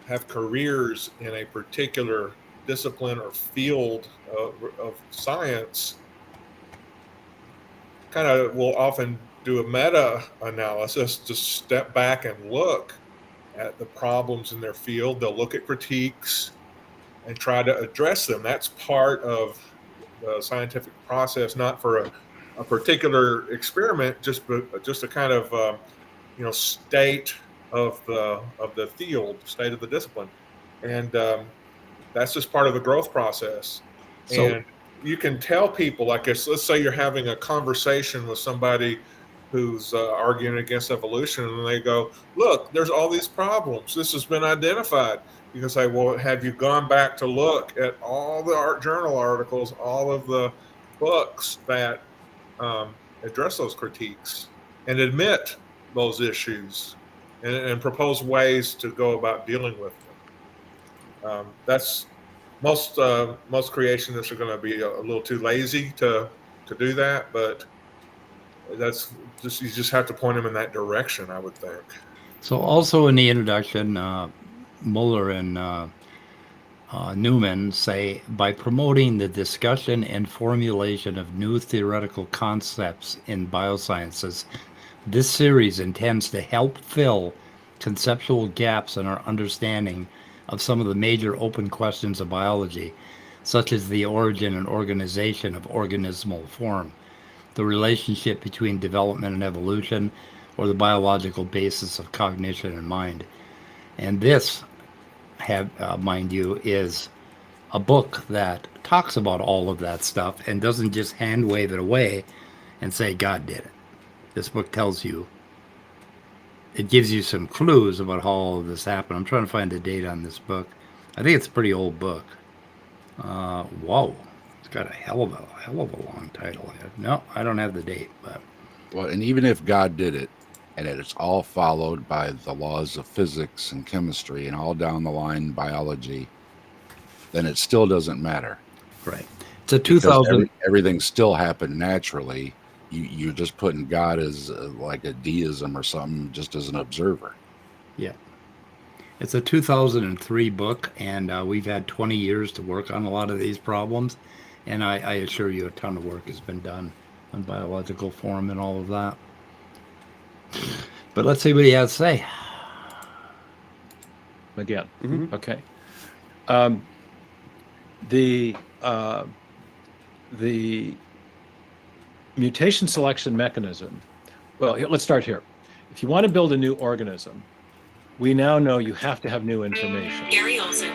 have careers in a particular discipline or field of science kind of will often do a meta-analysis to step back and look at the problems in their field. They'll look at critiques and try to address them. That's part of the scientific process, not for a particular experiment, just a kind of state of the field, state of the discipline, and that's just part of the growth process. So, and you can tell people, like, let's say you're having a conversation with somebody who's arguing against evolution, and they go, "Look, there's all these problems. This has been identified." You can say, "Well, have you gone back to look at all the art journal articles, all of the books that address those critiques and admit those issues and propose ways to go about dealing with them?" That's most creationists are going to be a little too lazy to do that, but that's just, you just have to point them in that direction, I would think. So also in the introduction, Muller and Newman say, by promoting the discussion and formulation of new theoretical concepts in biosciences, this series intends to help fill conceptual gaps in our understanding of some of the major open questions of biology, such as the origin and organization of organismal form, the relationship between development and evolution, or the biological basis of cognition and mind. And this, mind you, is a book that talks about all of that stuff and doesn't just hand wave it away and say God did it. This book tells you, it gives you some clues about how all of this happened. I'm trying to find the date on this book. I think it's a pretty old book. Whoa, it's got a hell of a long title here. No, I don't have the date, but Well, and even if God did it, and it's all followed by the laws of physics and chemistry and all down the line biology, then it still doesn't matter. right. It's a 2000. Everything still happened naturally. You're just putting God as like a deism or something, just as an observer. Yeah. It's a 2003 book, and we've had 20 years to work on a lot of these problems. And I assure you a ton of work has been done on biological form and all of that. But let's see what he has to say. Again. Mhm. Okay. The mutation selection mechanism. Well, let's start here. If you want to build a new organism, we now know you have to have new information. Gary Olson.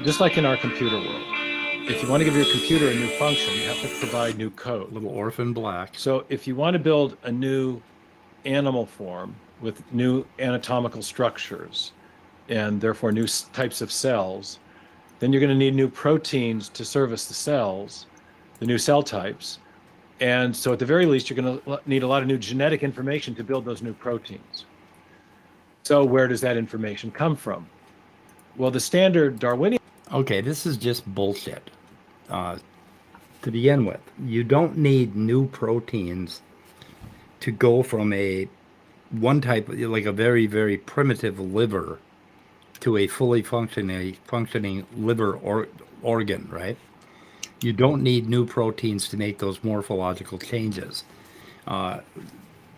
Just like in our computer world. If you want to give your computer a new function, you have to provide new code. Little orphan black. So if you want to build a new animal form with new anatomical structures and therefore new types of cells, then you're going to need new proteins to service the cells, the new cell types. And so at the very least, you're going to need a lot of new genetic information to build those new proteins. So where does that information come from? Well, the standard Darwinian. Okay, this is just bullshit. To begin with, you don't need new proteins to go from one type, like a very, very primitive liver, to a fully functioning liver organ, right? You don't need new proteins to make those morphological changes.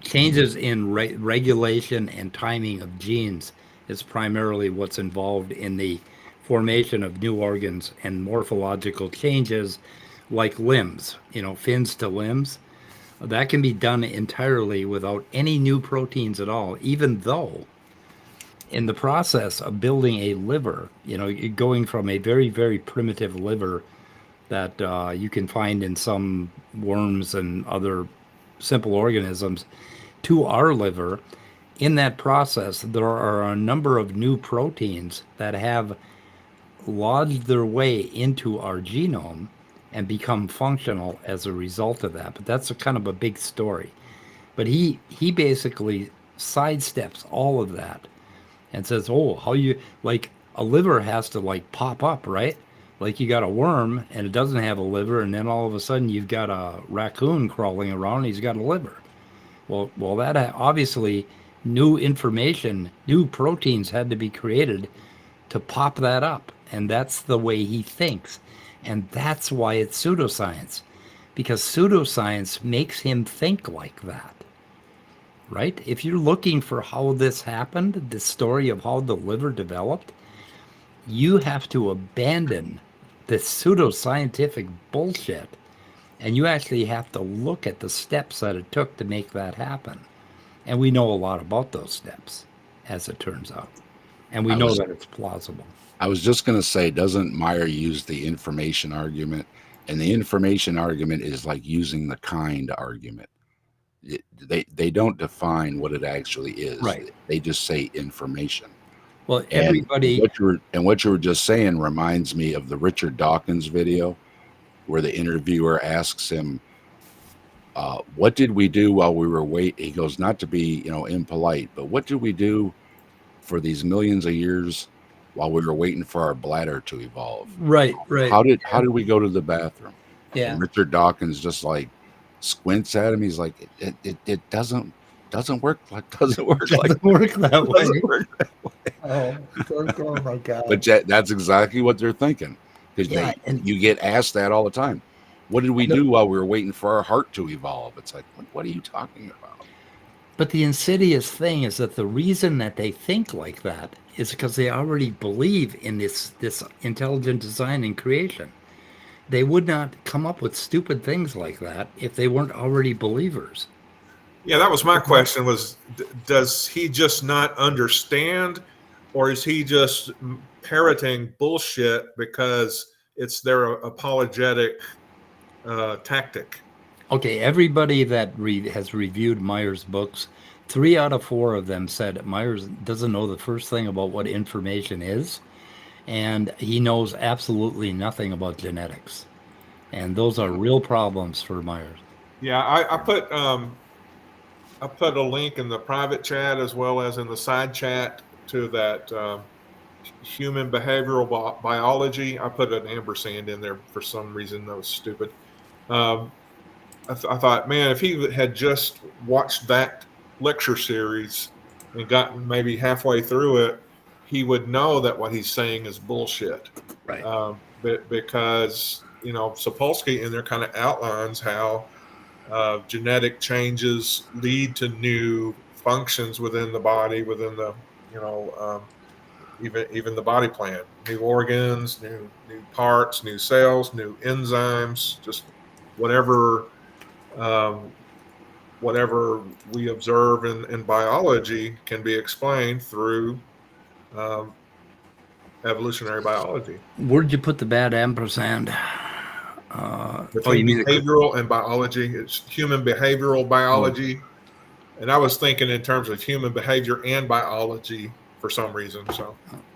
Changes in regulation and timing of genes is primarily what's involved in the formation of new organs and morphological changes like limbs, fins to limbs. That can be done entirely without any new proteins at all, even though in the process of building a liver, going from a very, very primitive liver that you can find in some worms and other simple organisms to our liver, in that process, there are a number of new proteins that have lodged their way into our genome and become functional as a result of that. But that's a kind of a big story. But he basically sidesteps all of that and says, how you, like, a liver has to like pop up, right? Like you got a worm and it doesn't have a liver, and then all of a sudden you've got a raccoon crawling around and he's got a liver. Well, that obviously new information, new proteins had to be created to pop that up. And that's the way he thinks. And that's why it's pseudoscience, because pseudoscience makes him think like that, right? If you're looking for how this happened, the story of how the liver developed, you have to abandon the pseudoscientific bullshit. And you actually have to look at the steps that it took to make that happen. And we know a lot about those steps, as it turns out. And we know that it's plausible. I was just going to say, doesn't Meyer use the information argument? And the information argument is like using the kind argument. They don't define what it actually is. Right. They just say information. Well, everybody. And what you were just saying reminds me of the Richard Dawkins video where the interviewer asks him, what did we do while we were waiting? He goes, not to be, impolite, but what did we do for these millions of years while we were waiting for our bladder to evolve? Right. How did we go to the bathroom? Yeah. And Richard Dawkins just like squints at him. He's like, it doesn't work like Doesn't work that way. Oh my God. But that's exactly what they're thinking, because you get asked that all the time. What did we do while we were waiting for our heart to evolve? It's like, what are you talking about? But the insidious thing is that the reason that they think like that is because they already believe in this intelligent design and creation. They would not come up with stupid things like that if they weren't already believers. Yeah, that was my question, was does he just not understand, or is he just parroting bullshit because it's their apologetic tactic? Okay, everybody that has reviewed Meyer's books, 3 out of 4 of them said Myers doesn't know the first thing about what information is, and he knows absolutely nothing about genetics. And those are real problems for Myers. Yeah, I put a link in the private chat as well as in the side chat to that human behavioral biology. I put an ampersand in there for some reason. That was stupid. I thought, man, if he had just watched that lecture series and gotten maybe halfway through it, he would know that what he's saying is bullshit. Right. Because, Sapolsky in there kind of outlines how genetic changes lead to new functions within the body, within the, even the body plan, new organs, new parts, new cells, new enzymes, just whatever whatever we observe in biology can be explained through evolutionary biology. Where'd you put the bad ampersand? Between behavioral and biology, it's human behavioral biology. And I was thinking in terms of human behavior and biology for some reason. So,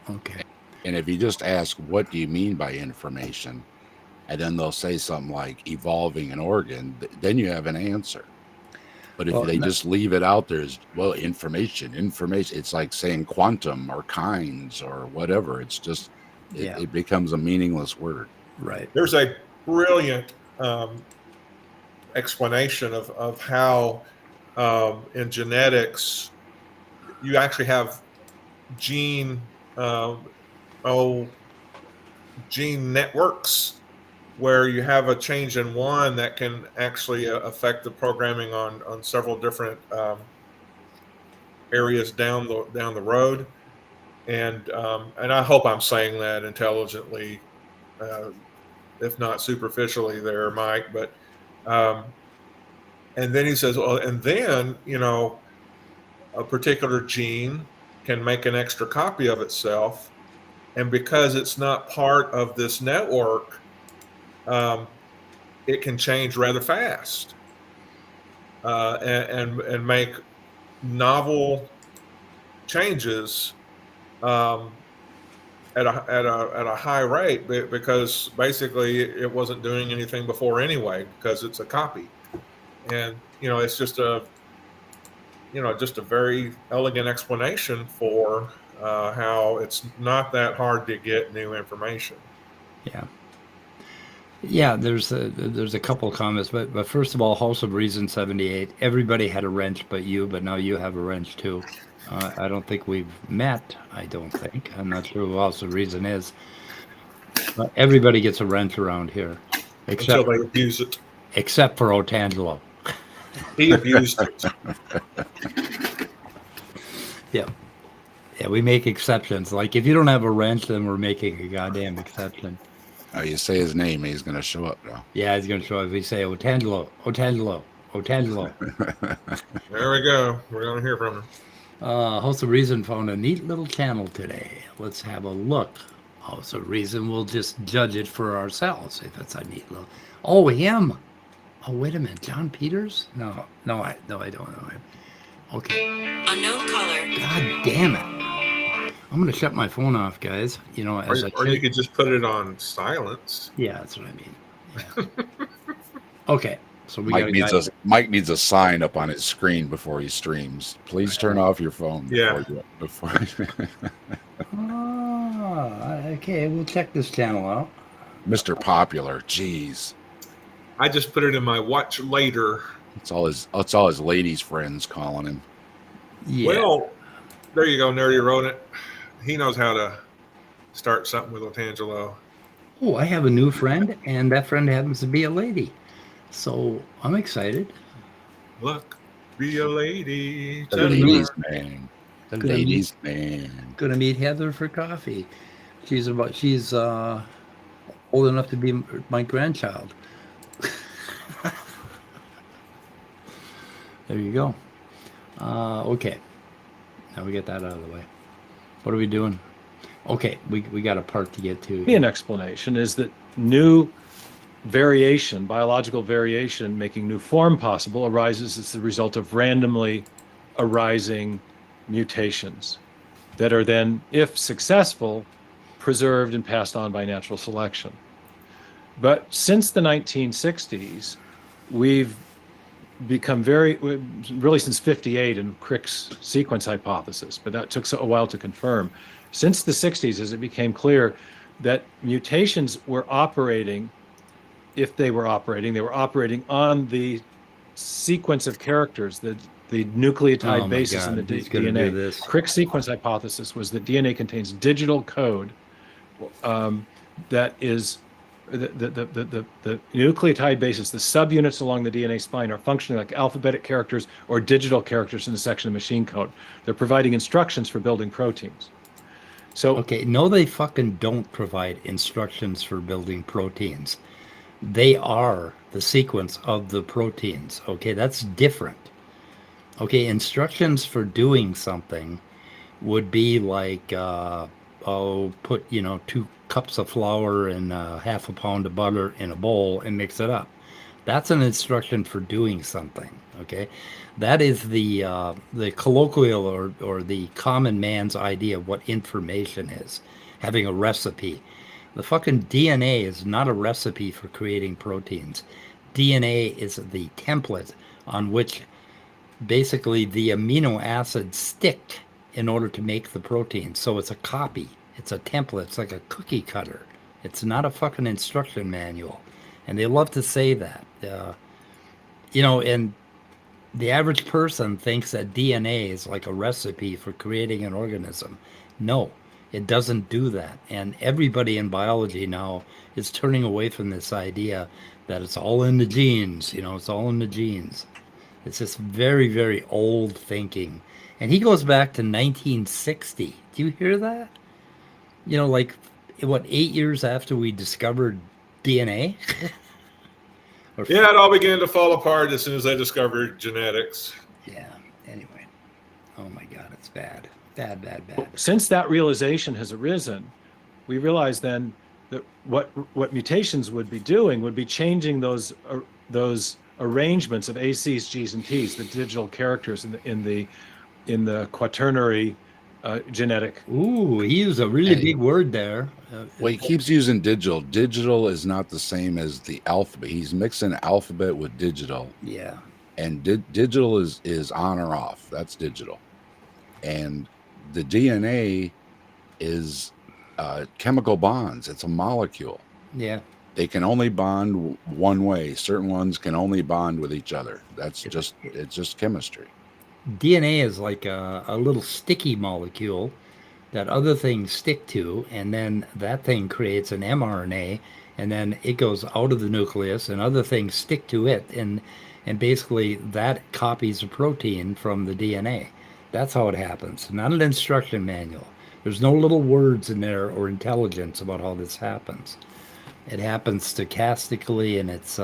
okay. And if you just ask, what do you mean by information? And then they'll say something like evolving an organ, then you have an answer. But if they just leave it out there as, well, information, it's like saying quantum or kinds or whatever. It's just, it becomes a meaningless word. Right. There's a brilliant explanation of how in genetics you actually have gene networks where you have a change in one that can actually affect the programming on several different areas down the road. And I hope I'm saying that intelligently, if not superficially there, Mike. But and then he says, well, and then, a particular gene can make an extra copy of itself. And because it's not part of this network, it can change rather fast and make novel changes at a high rate, because basically it wasn't doing anything before anyway, because it's a copy. And it's just a very elegant explanation for how it's not that hard to get new information. Yeah, there's a couple of comments, but first of all, House of Reason 78. Everybody had a wrench but you, but now you have a wrench too. I don't think we've met. I don't think. I'm not sure who House of Reason is. But everybody gets a wrench around here, Until they abuse it. Except for Otangelo. He abused it. Yeah, we make exceptions. Like if you don't have a wrench, then we're making a goddamn exception. Oh, you say his name, he's going to show up now. Yeah, he's going to show up. We say Otangelo. There we go. We're going to hear from him. House of Reason found a neat little channel today. Let's have a look. House of Reason, we'll just judge it for ourselves if it's a neat little. Oh, him. Oh, wait a minute. John Peters? No, I don't know him. Okay. Unknown caller. God damn it. I'm going to shut my phone off, guys. Or you could just put it on silence. Yeah, that's what I mean. Yeah. Okay. So Mike needs a sign up on his screen before he streams. Please turn off your phone. Before okay. We'll check this channel out. Mr. Popular. Jeez. I just put it in my watch later. It's all his ladies' friends calling him. Yeah. Well, there you go, Nerdy Rodent. He knows how to start something with Otangelo. Oh, I have a new friend, and that friend happens to be a lady. So I'm excited. Look, be a lady. The ladies' man. The ladies' man. Gonna meet Heather for coffee. She's old enough to be my grandchild. There you go. Okay. Now we get that out of the way. What are we doing? Okay, we got a part to get to. An explanation is that new variation, biological variation, making new form possible, arises as the result of randomly arising mutations that are then, if successful, preserved and passed on by natural selection. But since the 1960s, we've become really since 58 in Crick's sequence hypothesis, but that took a while to confirm. Since the 60s, as it became clear that mutations were operating, if they were operating on the sequence of characters, the nucleotide basis in the DNA. Crick's sequence hypothesis was that DNA contains digital code that is the nucleotide basis, the subunits along the DNA spine are functioning like alphabetic characters or digital characters in a section of machine code. They're providing instructions for building proteins. So okay, no, they fucking don't provide instructions for building proteins. They are the sequence of the proteins. Okay, that's different. Okay, instructions for doing something would be like, put, 2 cups of flour and half a pound of butter in a bowl and mix it up. That's an instruction for doing something. Okay, that is the colloquial or the common man's idea of what information is, having a recipe. The fucking DNA is not a recipe for creating proteins. DNA is the template on which basically the amino acids stick in order to make the protein. So it's a copy, it's a template, it's like a cookie cutter. It's not a fucking instruction manual. And they love to say that. And the average person thinks that DNA is like a recipe for creating an organism. No, it doesn't do that. And everybody in biology now is turning away from this idea that it's all in the genes, it's all in the genes. It's just very, very old thinking. And he goes back to 1960. Do you hear that? Like, what, 8 years after we discovered DNA? Or Yeah, it all began to fall apart as soon as they discovered genetics. Yeah. Anyway. Oh my God, it's bad. Bad, bad, bad. Since that realization has arisen, we realize then that what mutations would be doing would be changing those arrangements of ACs, Gs, and Ts, the digital characters in the quaternary genetic. Ooh, he used a really big word there. Well, he keeps using digital. Digital is not the same as the alphabet. He's mixing alphabet with digital. Yeah. And digital is on or off. That's digital. And the DNA is chemical bonds. It's a molecule. Yeah. They can only bond one way. Certain ones can only bond with each other. It's just chemistry. DNA is like a little sticky molecule that other things stick to, and then that thing creates an mRNA, and then it goes out of the nucleus, and other things stick to it, and basically that copies a protein from the DNA. That's how it happens. Not an instruction manual. There's no little words in there or intelligence about how this happens. It happens stochastically, and it's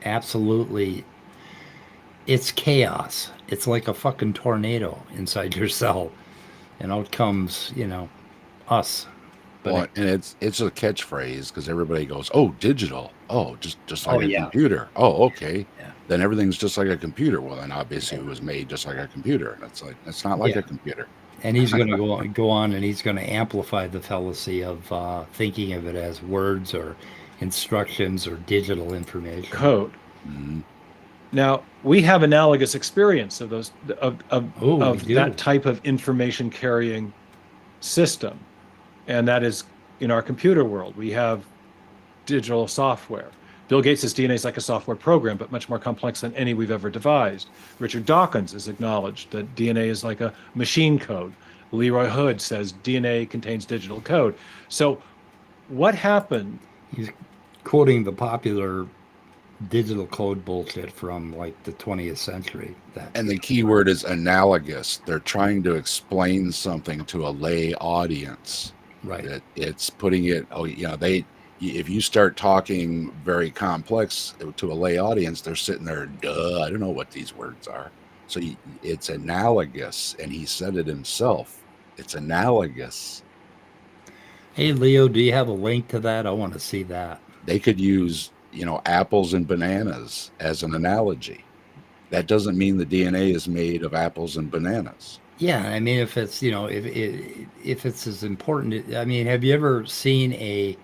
absolutely, it's chaos. It's like a fucking tornado inside your cell, and out comes, us. But Well, and it's a catchphrase because everybody goes, "Oh, digital. Oh, just like a computer. Oh, okay. Yeah. Then everything's just like a computer." Well, then obviously it was made just like a computer. And it's like it's not like a computer. And he's going to go on, and he's going to amplify the fallacy of thinking of it as words or instructions or digital information. Code. Mhm. Now we have analogous experience of those of we that do. type of information carrying system, and that is in our computer world. We have digital software. Bill Gates' DNA is like a software program, but much more complex than any we've ever devised. Richard Dawkins has acknowledged that DNA is like a machine code. Leroy Hood says DNA contains digital code. So what happened? He's quoting the popular digital code bullshit from like the 20th century. And the key word is analogous. They're trying to explain something to a lay audience. Right. That it's putting it. If you start talking very complex to a lay audience, they're sitting there, duh, I don't know what these words are. So it's analogous, and he said it himself. It's analogous. Hey, Leo, do you have a link to that? I want to see that. They could use, apples and bananas as an analogy. That doesn't mean the DNA is made of apples and bananas. Yeah, I mean, if it's, if it's as important, I mean, have you ever seen a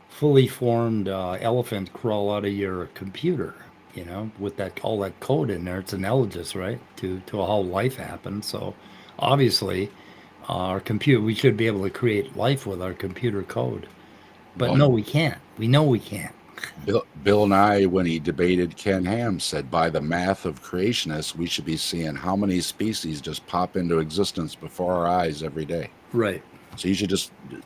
fully formed elephant crawl out of your computer, with all that code in there? It's analogous, right, to how life happens. So obviously our computer, we should be able to create life with our computer code, but no, we can't. We know we can't. Bill Nye, when he debated Ken Ham, said by the math of creationists, we should be seeing how many species just pop into existence before our eyes every day. Right. So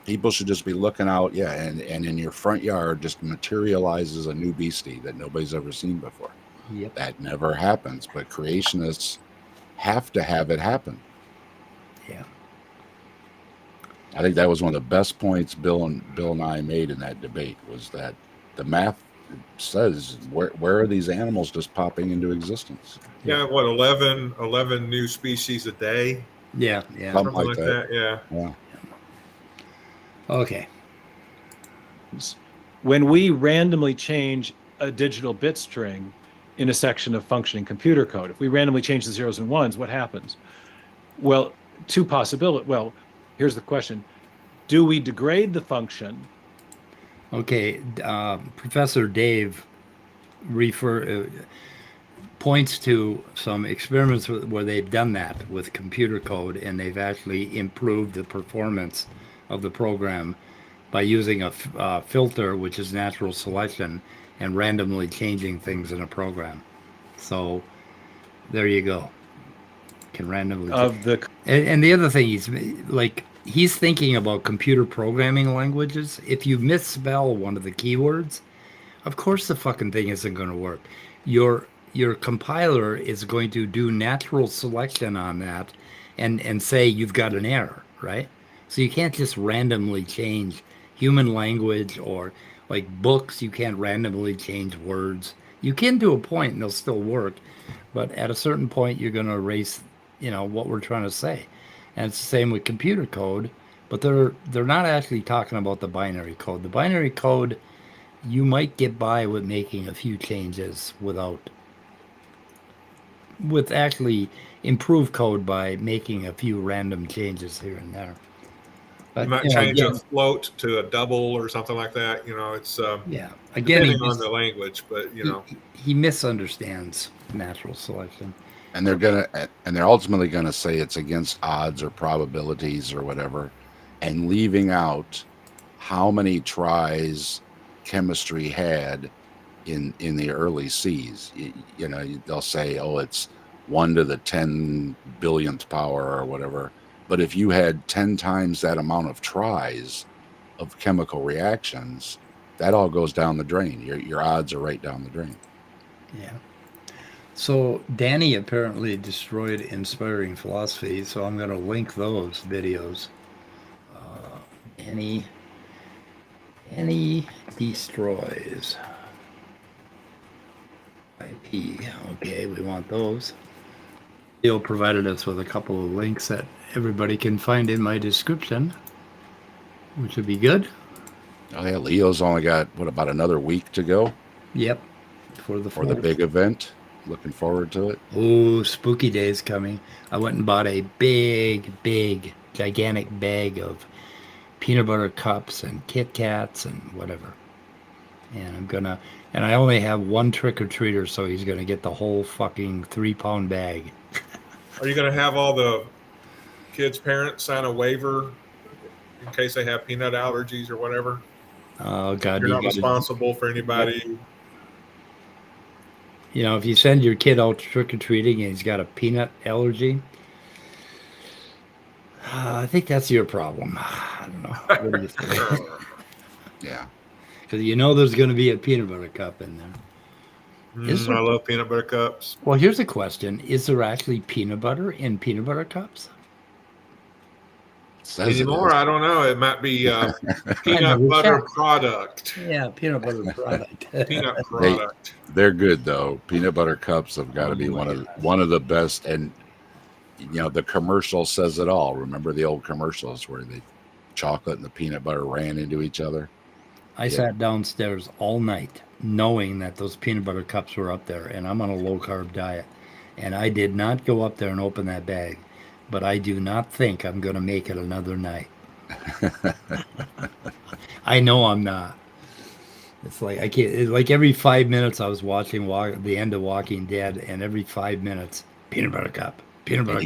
people should just be looking out, and in your front yard just materializes a new beastie that nobody's ever seen before. Yep. That never happens, but creationists have to have it happen. Yeah. I think that was one of the best points Bill Nye made in that debate, was that the math says where are these animals just popping into existence? Yeah, what 11 new species a day, Yeah. Something something like like that. that. Yeah. Yeah. Okay. When we randomly change a digital bit string in a section of functioning computer code, if we randomly change the zeros and ones, what happens? Well, two possibilities. Well, here's the question. Do we degrade the function? Okay. Professor Dave points to some experiments where they've done that with computer code, and they've actually improved the performance of the program by using a filter, which is natural selection, and randomly changing things in a program. So there you go. Can randomly Of the and the other thing he's thinking about computer programming languages. If you misspell one of the keywords, of course the fucking thing isn't going to work. Your compiler is going to do natural selection on that and say you've got an error, right? So you can't just randomly change human language or like books, you can't randomly change words. You can to a point and they'll still work, but at a certain point you're going to erase, what we're trying to say. And it's the same with computer code, but they're not actually talking about the binary code. The binary code you might get by with making a few changes with actually improve code by making a few random changes here and there. But You might change again, a float to a double or something like that. It's yeah. Again, depending on the language, but he misunderstands natural selection. And they're ultimately gonna say it's against odds or probabilities or whatever, and leaving out how many tries chemistry had in the early C's. They'll say, oh, it's 1 to the 10 billionth power or whatever. But if you had 10 times that amount of tries of chemical reactions, that all goes down the drain. Your odds are right down the drain. Yeah. So Danny apparently destroyed Inspiring Philosophy, so I'm going to link those videos. Danny destroys IP. Okay, we want those. Leo provided us with a couple of links that everybody can find in my description, which would be good. Oh yeah, Leo's only got about another week to go. Yep, for the big event. Looking forward to it. Oh, spooky days coming. I went and bought a big, gigantic bag of peanut butter cups and Kit Kats and whatever. And I only have one trick-or-treater, so he's gonna get the whole fucking 3-pound bag. Are you going to have all the kids' parents sign a waiver in case they have peanut allergies or whatever? Oh God, You're not responsible for anybody. If you send your kid out trick-or-treating and he's got a peanut allergy, I think that's your problem. I don't know. What do you think? Yeah. Because there's going to be a peanut butter cup in there. I love peanut butter cups. Well, here's a question. Is there actually peanut butter in peanut butter cups? Anymore, I don't know. It might be peanut butter product. Yeah, peanut butter product. Peanut product. They're good though. Peanut butter cups have got to be one of the best. And the commercial says it all. Remember the old commercials where the chocolate and the peanut butter ran into each other? I sat downstairs all night knowing that those peanut butter cups were up there, and I'm on a low-carb diet. And I did not go up there and open that bag, but I do not think I'm going to make it another night. I know I'm not. It's like I can't. It's like every 5 minutes I was watching the end of Walking Dead, and every 5 minutes, peanut butter cup. Peanut butter.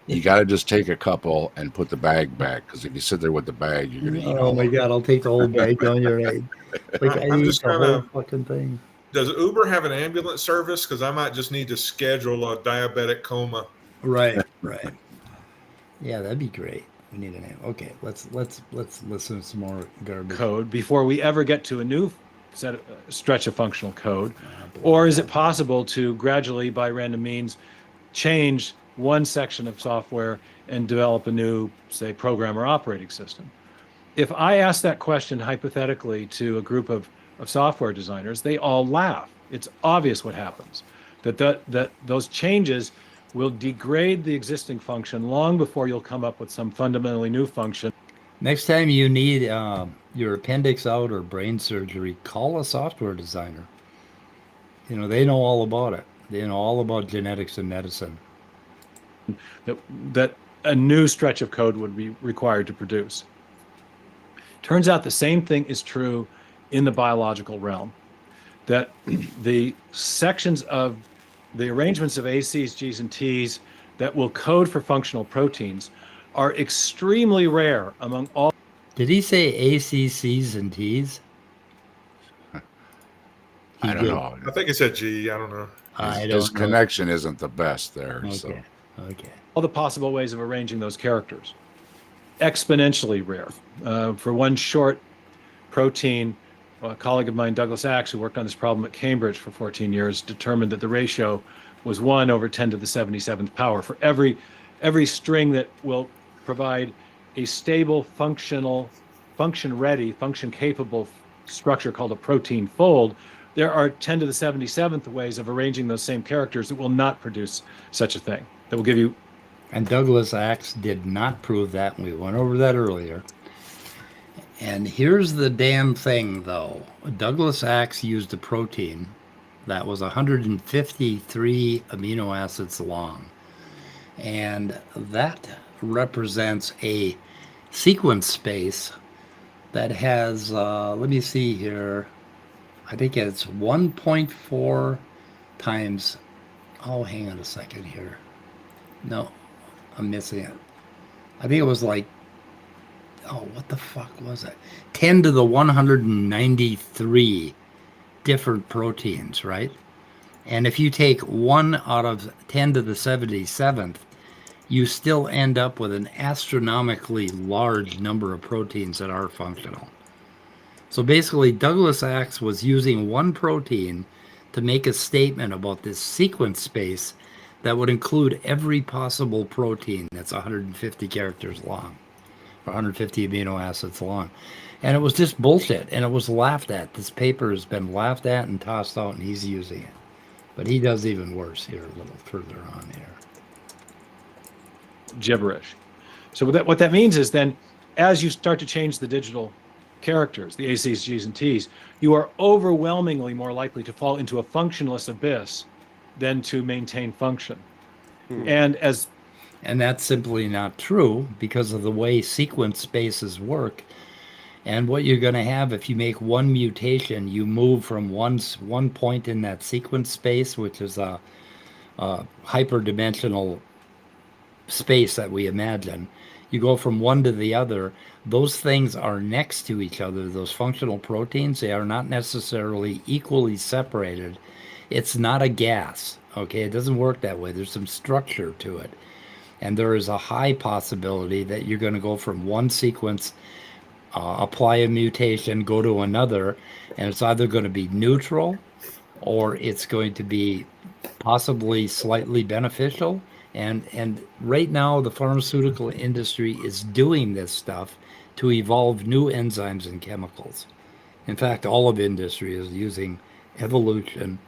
You gotta just take a couple and put the bag back, because if you sit there with the bag, you're gonna eat. Oh my God! I'll take the whole bag down your head. Like I'm just the whole fucking thing. Does Uber have an ambulance service? Because I might just need to schedule a diabetic coma. Right. Yeah, that'd be great. We need an okay. Let's listen to some more garbage code before we ever get to a new stretch of functional code, or is it possible to gradually, by random means, change one section of software and develop a new, say, program or operating system? If I ask that question hypothetically to a group of of software designers, they all laugh. It's obvious what happens, that those changes will degrade the existing function long before you'll come up with some fundamentally new function. Next time you need your appendix out or brain surgery, call a software designer. You know, they know all about it. They know all about genetics and medicine. That a new stretch of code would be required to produce. Turns out the same thing is true in the biological realm, that the sections of the arrangements of A's, G's, and T's that will code for functional proteins are extremely rare among all. Did he say ACCs and T's? I don't know. I think he said G. I don't know. His connection isn't the best there. Okay. So Okay. All the possible ways of arranging those characters. Exponentially rare. For one short protein, a colleague of mine, Douglas Axe, who worked on this problem at Cambridge for 14 years, determined that the ratio was 1 over 10 to the 77th power. For every string that will provide a stable, function-ready, function-capable structure called a protein fold, there are 10 to the 77th ways of arranging those same characters that will not produce such a thing, that will give you. And Douglas Axe did not prove that. We went over that earlier. And here's the damn thing, though. Douglas Axe used a protein that was 153 amino acids long. And that represents a sequence space that has, let me see here, I think it's 1.4 times, oh, hang on a second here. No, I'm missing it. I think it was like, oh, what the fuck was it? 10 to the 193 different proteins, right? And if you take 1 out of 10 to the 77th, you still end up with an astronomically large number of proteins that are functional. So basically, Douglas Axe was using one protein to make a statement about this sequence space that would include every possible protein that's 150 characters long, or 150 amino acids long. And it was just bullshit, and it was laughed at. This paper has been laughed at and tossed out, and he's using it. But he does even worse here, a little further on here. Gibberish. So what that means is then, as you start to change the digital characters, the A's, G's, and T's, you are overwhelmingly more likely to fall into a functionless abyss than to maintain function. And that's simply not true because of the way sequence spaces work. And what you're going to have if you make one mutation, you move from one point in that sequence space, which is a hyperdimensional space that we imagine. You go from one to the other. Those things are next to each other. Those functional proteins, they are not necessarily equally separated. It's not a gas, okay? It doesn't work that way. There's some structure to it. And there is a high possibility that you're going to go from one sequence, apply a mutation, go to another, and it's either going to be neutral or it's going to be possibly slightly beneficial. And right now, the pharmaceutical industry is doing this stuff to evolve new enzymes and chemicals. In fact, all of industry is using evolution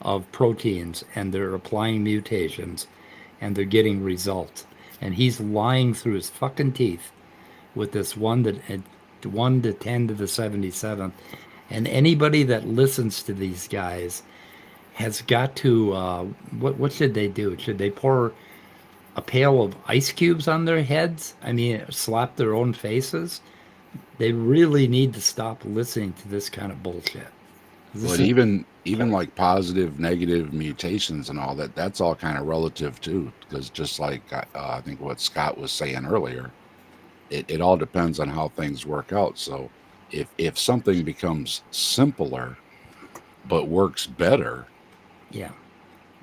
of proteins, and they're applying mutations, and they're getting results. And he's lying through his fucking teeth with this 1 to 10 to the 77th. And anybody that listens to these guys has got to, what should they do? Should they pour a pail of ice cubes on their heads? I mean, slap their own faces? They really need to stop listening to this kind of bullshit. But even like positive, negative mutations and all that, that's all kind of relative too. Because just like I think what Scott was saying earlier, it all depends on how things work out. So if something becomes simpler but works better, yeah,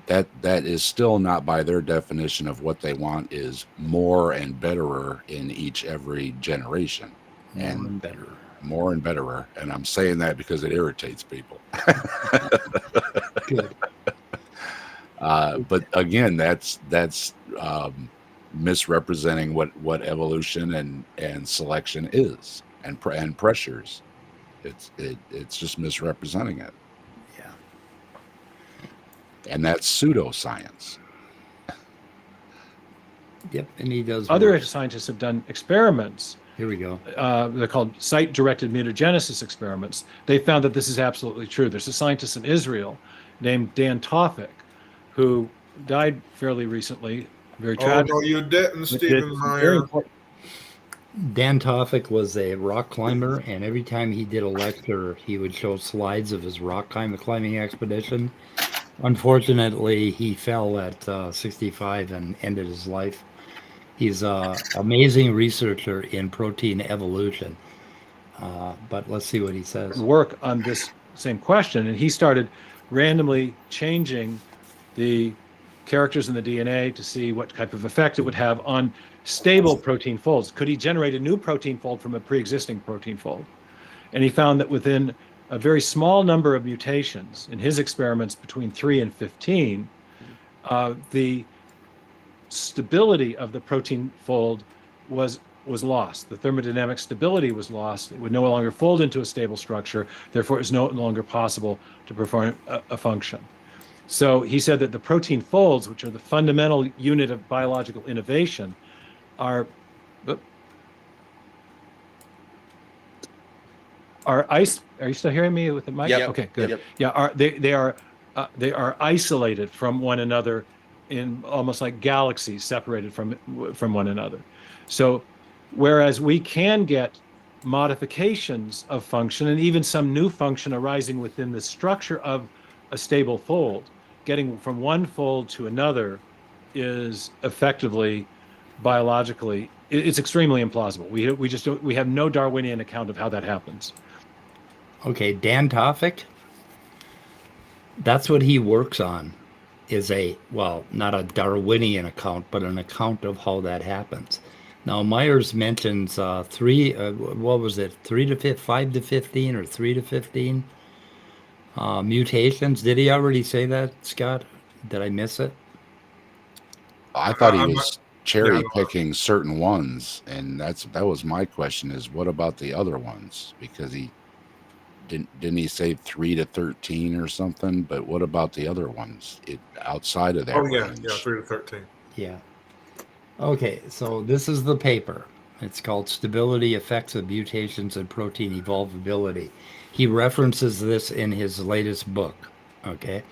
that is still not, by their definition of what they want, is more and betterer in every generation. More and betterer. And I'm saying that because it irritates people. Good. But again, that's misrepresenting what evolution and selection is, and pressures. It's just misrepresenting it, Yeah. and that's pseudoscience. Yep. And he does. Other work. scientists have done experiments. Here we go. They're called site-directed mutagenesis experiments. They found that this is absolutely true. There's a scientist in Israel named Dan Tofik who died fairly recently, very Oh, tragic. no, you didn't, Did Stephen some Meyer. very important- Dan Tofik was a rock climber, and every time he did a lecture, he would show slides of his rock climbing expedition. Unfortunately, he fell at 65 and ended his life. He's an amazing researcher in protein evolution. But let's see what he says. work on this same question, and he started randomly changing the characters in the DNA to see what type of effect it would have on stable protein folds. Could he generate a new protein fold from a pre-existing protein fold? And he found that within a very small number of mutations in his experiments between 3 and 15, the stability of the protein fold was lost. The thermodynamic stability was lost. It would no longer fold into a stable structure. Therefore, it's no longer possible to perform a function. So he said that the protein folds, which are the fundamental unit of biological innovation, are ice. Are you still hearing me with the mic? Yep. Okay, good. Yep. Yeah, they are isolated from one another in almost like galaxies separated from one another. So whereas we can get modifications of function and even some new function arising within the structure of a stable fold, getting from one fold to another is effectively biologically, it's extremely implausible. We have no Darwinian account of how that happens. Okay, Dan Tofik, that's what he works on, is not a Darwinian account, but an account of how that happens. Now, Myers mentions 5 to 15 or 3 to 15 mutations. Did he already say that, Scott? Did I miss it? I thought he I'm was cherry picking certain ones, and that was my question: is what about the other ones? Because he didn't he say 3 to 13 or something? But what about the other ones outside of that range? 3 to 13. Yeah. Okay, so this is the paper. It's called Stability Effects of Mutations in Protein Evolvability. He references this in his latest book, okay?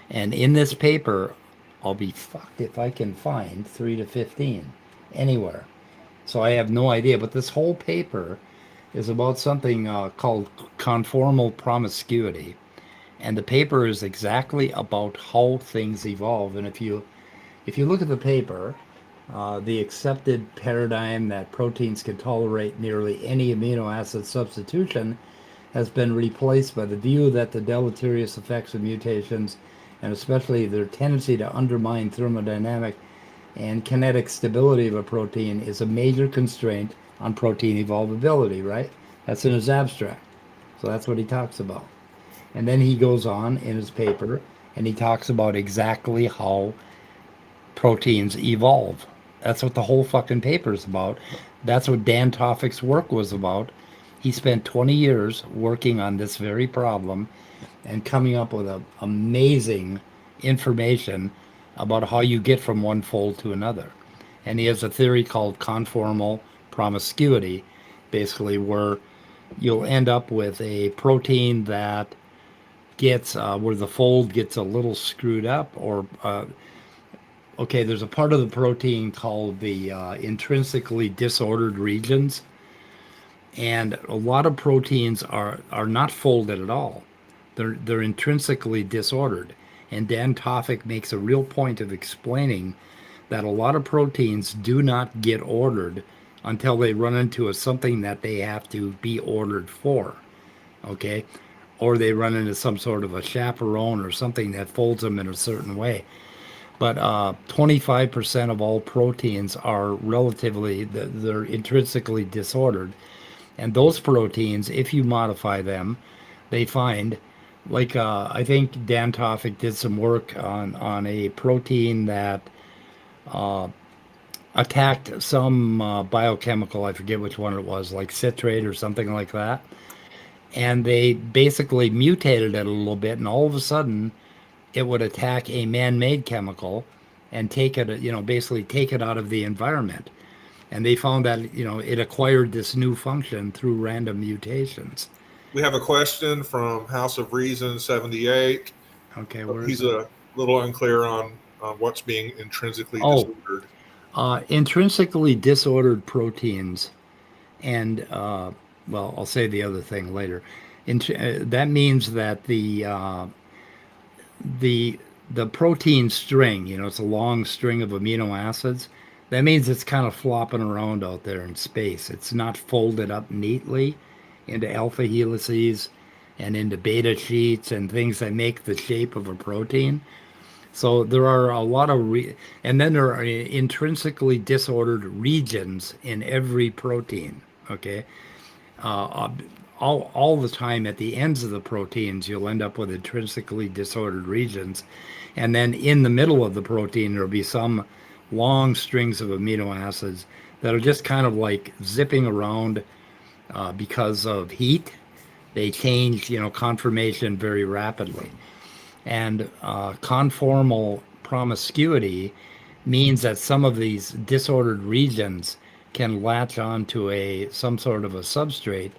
And in this paper, I'll be fucked if I can find 3 to 15 anywhere. So I have no idea, but this whole paper is about something called conformal promiscuity. And the paper is exactly about how things evolve. And if you look at the paper, the accepted paradigm that proteins can tolerate nearly any amino acid substitution has been replaced by the view that the deleterious effects of mutations, and especially their tendency to undermine thermodynamic and kinetic stability of a protein, is a major constraint on protein evolvability, right? That's in his abstract. So that's what he talks about. And then he goes on in his paper and he talks about exactly how proteins evolve. That's what the whole fucking paper is about. That's what Dan Tofik's work was about. He spent 20 years working on this very problem and coming up with amazing information about how you get from one fold to another. And he has a theory called conformal promiscuity, basically where you'll end up with a protein that gets where the fold gets a little screwed up, or okay, there's a part of the protein called the intrinsically disordered regions, and a lot of proteins are not folded at all. They're intrinsically disordered, and Dan Tofik makes a real point of explaining that a lot of proteins do not get ordered until they run into something that they have to be ordered for, okay? Or they run into some sort of a chaperone or something that folds them in a certain way. But 25% of all proteins are they're intrinsically disordered. And those proteins, if you modify them, they find, like I think Dan Tofik did some work on a protein that attacked some biochemical, I forget which one it was, like citrate or something like that. and they basically mutated it a little bit, and all of a sudden it would attack a man-made chemical and take it, basically take it out of the environment. And they found that, it acquired this new function through random mutations. We have a question from House of Reason 78. Okay, He's a little unclear on what's being intrinsically Oh. disordered. Intrinsically disordered proteins, and well, I'll say the other thing later. That means that the protein string, it's a long string of amino acids. That means it's kind of flopping around out there in space. It's not folded up neatly into alpha helices and into beta sheets and things that make the shape of a protein. So there are a lot of, and then there are intrinsically disordered regions in every protein. Okay, all the time at the ends of the proteins, you'll end up with intrinsically disordered regions, and then in the middle of the protein, there'll be some long strings of amino acids that are just kind of like zipping around because of heat. They change, conformation very rapidly. And conformal promiscuity means that some of these disordered regions can latch onto some sort of a substrate,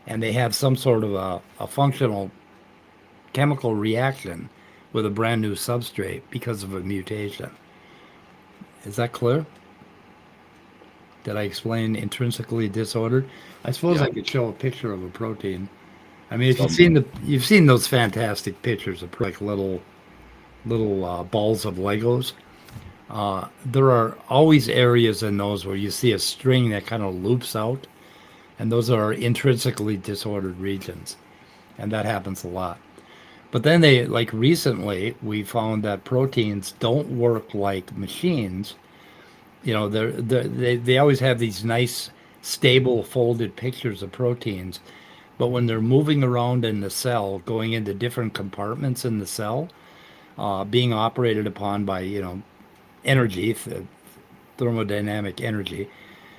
and they have some sort of a functional chemical reaction with a brand new substrate because of a mutation. Is that clear? Did I explain intrinsically disordered? I suppose Yeah. I could show a picture of a protein. I mean, if you've seen those fantastic pictures of like little balls of Legos. There are always areas in those where you see a string that kind of loops out, and those are intrinsically disordered regions, and that happens a lot. But then recently we found that proteins don't work like machines. They always have these nice stable folded pictures of proteins, but when they're moving around in the cell, going into different compartments in the cell, being operated upon by energy, thermodynamic energy.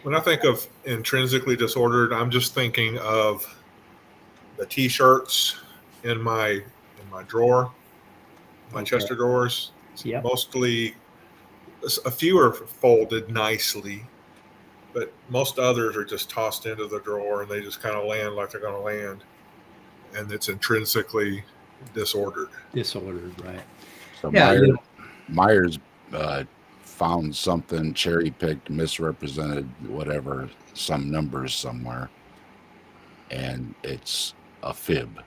When I think of intrinsically disordered, I'm just thinking of the T-shirts in my drawer, my Okay. Chester drawers. Yep. Mostly, a few are folded nicely, but most others are just tossed into the drawer and they just kind of land like they're going to land, and it's intrinsically disordered. Disordered, right? So Yeah, Myers found something cherry picked, misrepresented, whatever, some numbers somewhere, and it's a fib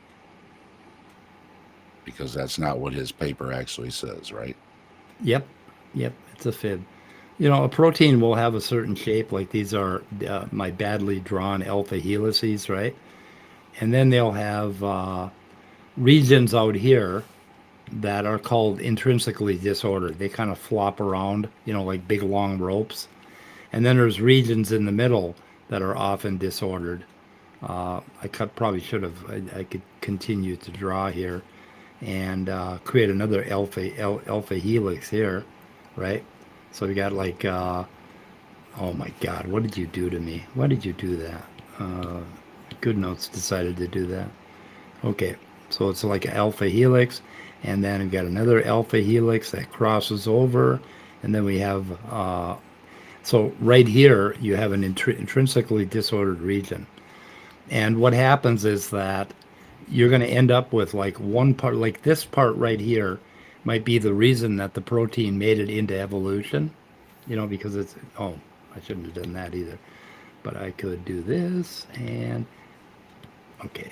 because that's not what his paper actually says, right? Yep, it's a fib. A protein will have a certain shape, like these are my badly drawn alpha helices, right? And then they'll have regions out here that are called intrinsically disordered. They kind of flop around, like big long ropes. And then there's regions in the middle that are often disordered. Probably should have. I could continue to draw here and create another alpha helix here, right? So we got like, oh my God, what did you do to me? Why did you do that? GoodNotes decided to do that. Okay, so it's like an alpha helix, and then we've got another alpha helix that crosses over, and then we have, so right here you have an intrinsically disordered region. And what happens is that you're going to end up with like one part, like this part right here might be the reason that the protein made it into evolution, because it's, oh, I shouldn't have done that either. But I could do this and, okay.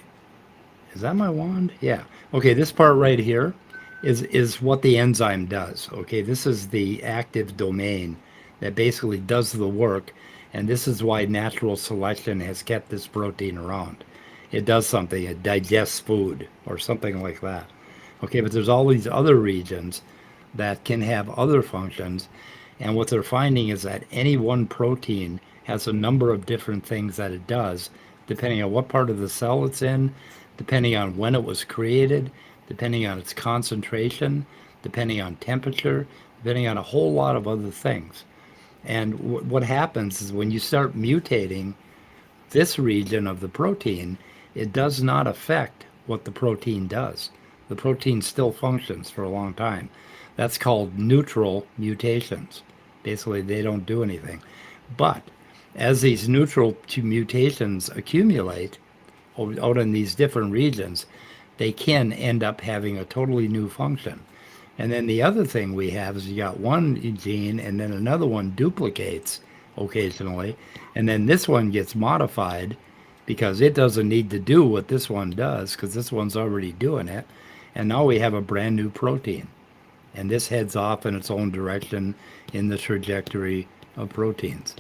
Is that my wand? Yeah. Okay, this part right here is what the enzyme does. Okay, this is the active domain that basically does the work, and this is why natural selection has kept this protein around. It does something, it digests food or something like that. Okay, but there's all these other regions that can have other functions, and what they're finding is that any one protein has a number of different things that it does, depending on what part of the cell it's in, depending on when it was created, depending on its concentration, depending on temperature, depending on a whole lot of other things. And what happens is when you start mutating this region of the protein, it does not affect what the protein does. The protein still functions for a long time. That's called neutral mutations. Basically, they don't do anything. But as these neutral mutations accumulate out in these different regions, they can end up having a totally new function. And then the other thing we have is you got one gene and then another one duplicates occasionally. And then this one gets modified because it doesn't need to do what this one does because this one's already doing it. And now we have a brand new protein. And this heads off in its own direction in the trajectory of proteins.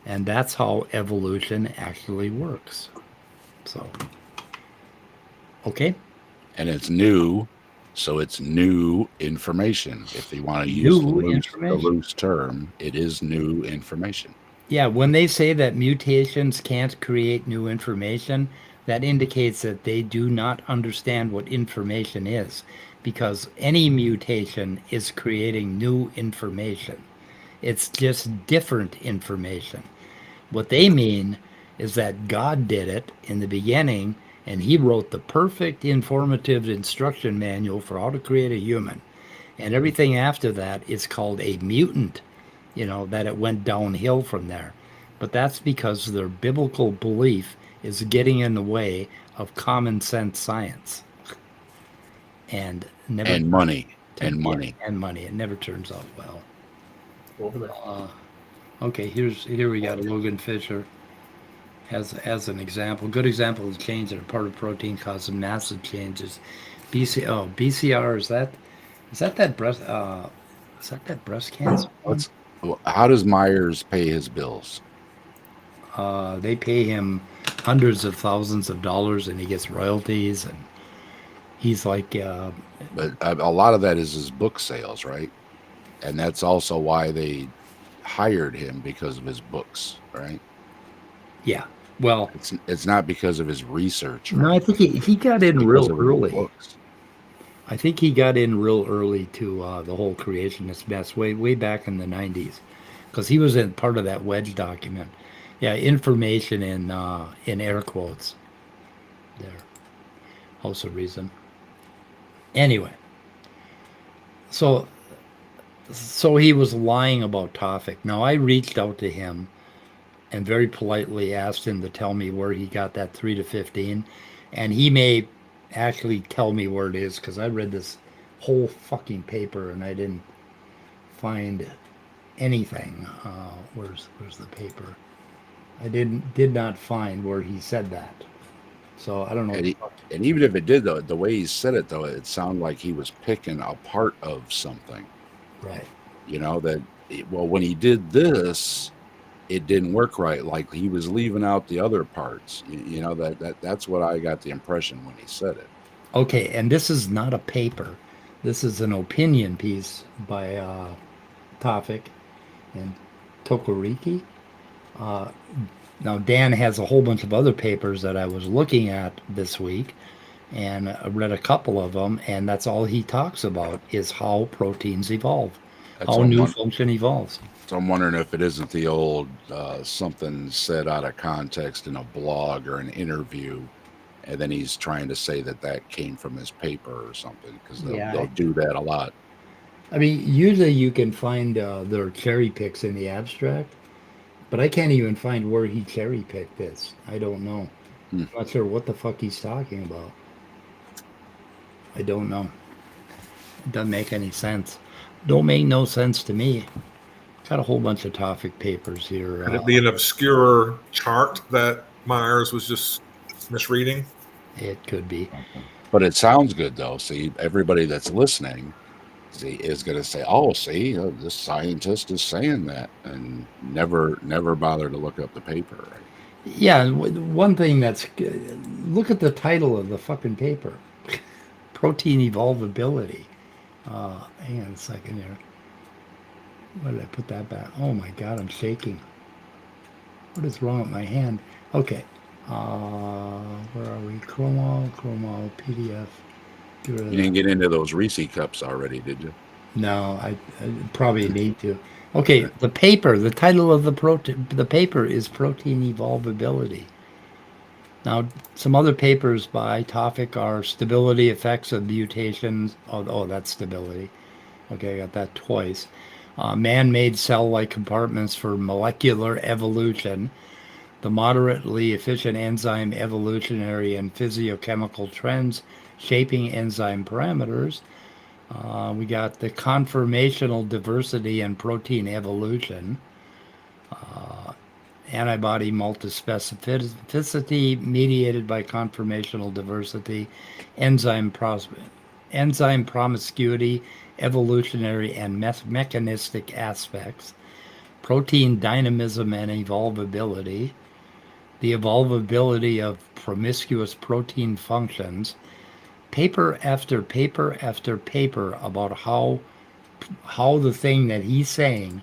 And that's how evolution actually works. So, okay. And it's new, so it's new information. If you want to use the loose term, it is new information. Yeah, when they say that mutations can't create new information, that indicates that they do not understand what information is, because any mutation is creating new information. It's just different information. What they mean is that God did it in the beginning, and he wrote the perfect informative instruction manual for how to create a human. And everything after that is called a mutant, that it went downhill from there. But that's because their biblical belief is getting in the way of common sense science. And money. It never turns out well. Over there. Okay, here we got Logan Fisher as an example. Good example of change in a part of protein causes massive changes. BCR is that breast cancer? How does Myers pay his bills? They pay him hundreds of thousands of dollars, and he gets royalties, and he's like. But a lot of that is his book sales, right? And that's also why they hired him, because of his books, right? Yeah. Well, it's not because of his research. No, I think he got in real early. I think he got in real early to the whole creationist mess way back in the 90s, because he was in part of that Wedge document. Yeah, information in air quotes. There, House of Reason. Anyway, so he was lying about Tophic. Now I reached out to him and very politely asked him to tell me where he got that 3 to 15, and he may actually tell me where it is, because I read this whole fucking paper and I didn't find anything. Where's the paper? I did not find where he said that. So I don't know. And even if it did, though, the way he said it, though, it sounded like he was picking a part of something. Right. When he did this, it didn't work right. Like he was leaving out the other parts. That's what I got the impression when he said it. Okay, and this is not a paper. This is an opinion piece by Tophic and Tokoriki. Now, Dan has a whole bunch of other papers that I was looking at this week, and I read a couple of them, and that's all he talks about is how proteins evolve, how new function evolves. So I'm wondering if it isn't the old something said out of context in a blog or an interview, and then he's trying to say that came from his paper or something, because they'll do that a lot. I mean, usually you can find their cherry picks in the abstract, but I can't even find where he cherry picked this. I don't know. I'm not sure what the fuck he's talking about. I don't know. It doesn't make any sense. Don't make no sense to me. Got a whole bunch of Tophic papers here. Could it be an obscure chart that Myers was just misreading? It could be. But it sounds good, though. See, everybody that's listening is going to say, "Oh, see, this scientist is saying that," and never bother to look up the paper. Right? Yeah, one thing look at the title of the fucking paper: Protein Evolvability. Hang on a second here. Where did I put that back? Oh my God, I'm shaking. What is wrong with my hand? Okay. Where are we? Chromo, PDF. You didn't get into those Reese cups already, did you? No, I probably need to. Okay, the title of the paper is Protein Evolvability. Now, some other papers by Tofik are stability effects of mutations. Oh, that's stability. Okay, I got that twice. Man-made cell-like compartments for molecular evolution, the moderately efficient enzyme evolutionary and physiochemical trends shaping enzyme parameters. We got the conformational diversity and protein evolution, antibody multispecificity mediated by conformational diversity, enzyme, enzyme promiscuity, evolutionary and mechanistic aspects, protein dynamism and evolvability, the evolvability of promiscuous protein functions, paper after paper after paper about how the thing that he's saying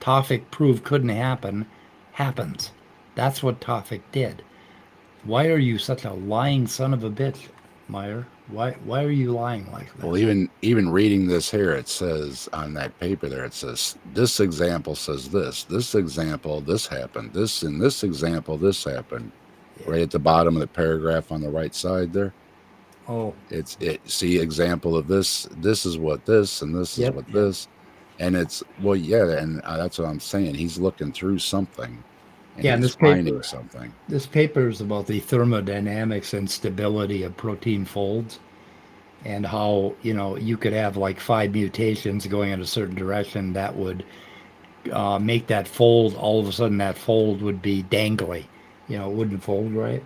Tofik proved couldn't happen happens. That's what Tofik did. Why are you such a lying son of a bitch, Meyer? Why are you lying like that? Well, even reading this here, it says on that paper there, it says this example says this example this happened, this in this example this happened. Yeah. Right at the bottom of the paragraph on the right side there. Oh, See example of this. This is what this, and this is what this, and it's well, yeah, and that's what I'm saying. He's looking through something, and yeah, and he's finding something. This paper is about the thermodynamics and stability of protein folds, and how you could have like 5 mutations going in a certain direction that would make that fold. All of a sudden, that fold would be dangly. It wouldn't fold right.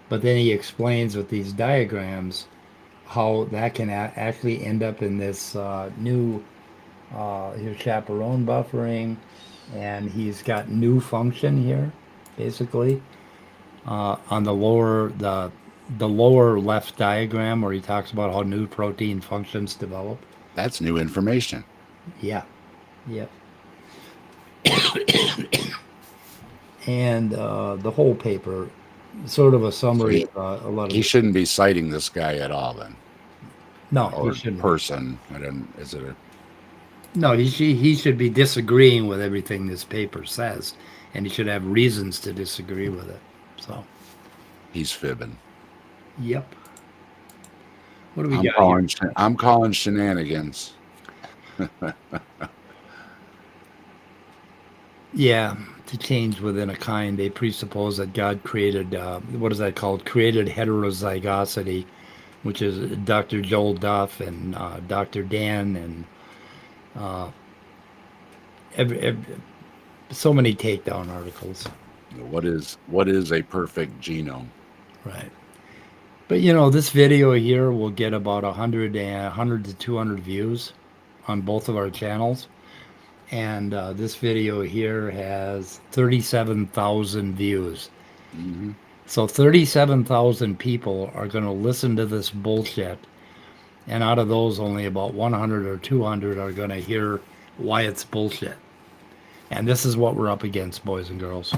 But then he explains with these diagrams how that can actually end up in this new here's chaperone buffering, and he's got new function here, basically on the lower left diagram where he talks about how new protein functions develop. That's new information. Yeah, yep. And the whole paper, sort of a summary of a lot of. He shouldn't be citing this guy at all, then. No, Or he shouldn't. person. I don't. Is it a? No, he should be disagreeing with everything this paper says, and he should have reasons to disagree with it. So. He's fibbing. Yep. What do we got here? I'm calling shenanigans. Yeah, to change within a kind, they presuppose that God created, what is that called? Created heterozygosity, which is Dr. Joel Duff and Dr. Dan and so many takedown articles. What is a perfect genome? Right. But this video here will get about 100 to 200 views on both of our channels. And this video here has 37,000 views. Mm-hmm. So 37,000 people are going to listen to this bullshit. And out of those, only about 100 or 200 are going to hear why it's bullshit. And this is what we're up against, boys and girls.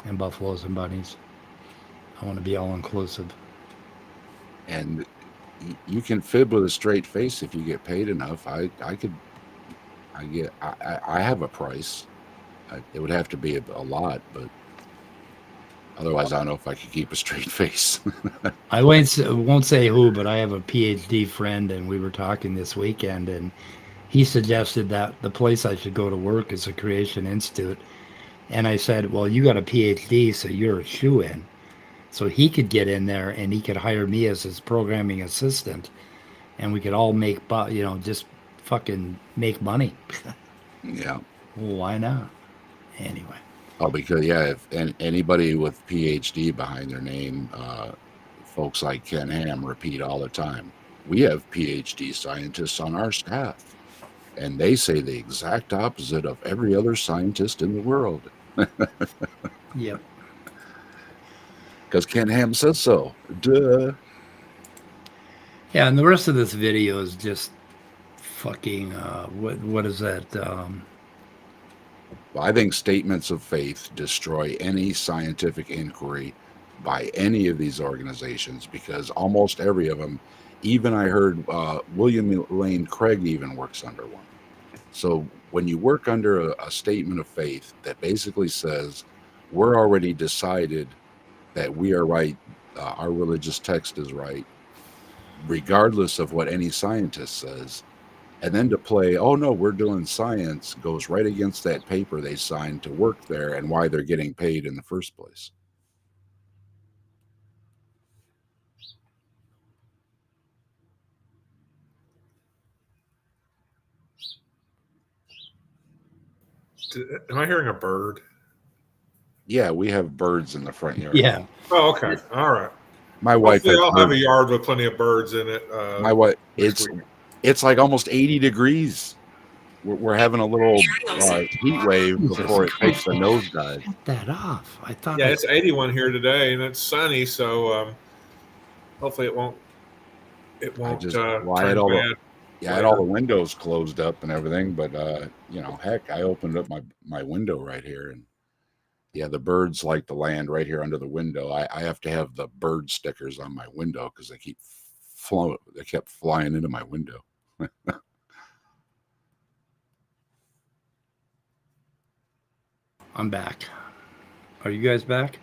And buffaloes and bunnies. I want to be all inclusive. And you can fib with a straight face if you get paid enough. I have a price. It would have to be a lot, but otherwise, I don't know if I could keep a straight face. I won't say who, but I have a PhD friend, and we were talking this weekend, and he suggested that the place I should go to work is a Creation Institute. And I said, well, you got a PhD, so you're a shoo-in. So he could get in there, and he could hire me as his programming assistant, and we could all make, just fucking make money. Yeah. Well, why not? Anyway. Oh, because if anybody with PhD behind their name, folks like Ken Ham repeat all the time, we have PhD scientists on our staff, and they say the exact opposite of every other scientist in the world. Yep. Because Ken Ham says so. Duh. Yeah, and the rest of this video is just fucking what is that? Well, I think statements of faith destroy any scientific inquiry by any of these organizations, because almost every of them, even I heard William Lane Craig even works under one. So when you work under a statement of faith that basically says we're already decided that we are right, our religious text is right, regardless of what any scientist says. And then to play, oh no, we're doing science, goes right against that paper they signed to work there and why they're getting paid in the first place. Am I hearing a bird? Yeah, we have birds in the front yard. Yeah. Oh, okay. All right. My wife Hopefully has I'll have a birds. yard with plenty of birds in it. My wife, next it's like almost 80 degrees. We're having a little heat wave before it takes a nosedive. Get that off. I thought. Yeah, it's 81 here today, and it's sunny, so hopefully it won't. It won't. I had all I had all the windows closed up and everything, but you know, heck, I opened up my window right here, and yeah, the birds like to land right here under the window. I have to have the bird stickers on my window because they kept flying into my window. I'm back. Are you guys back?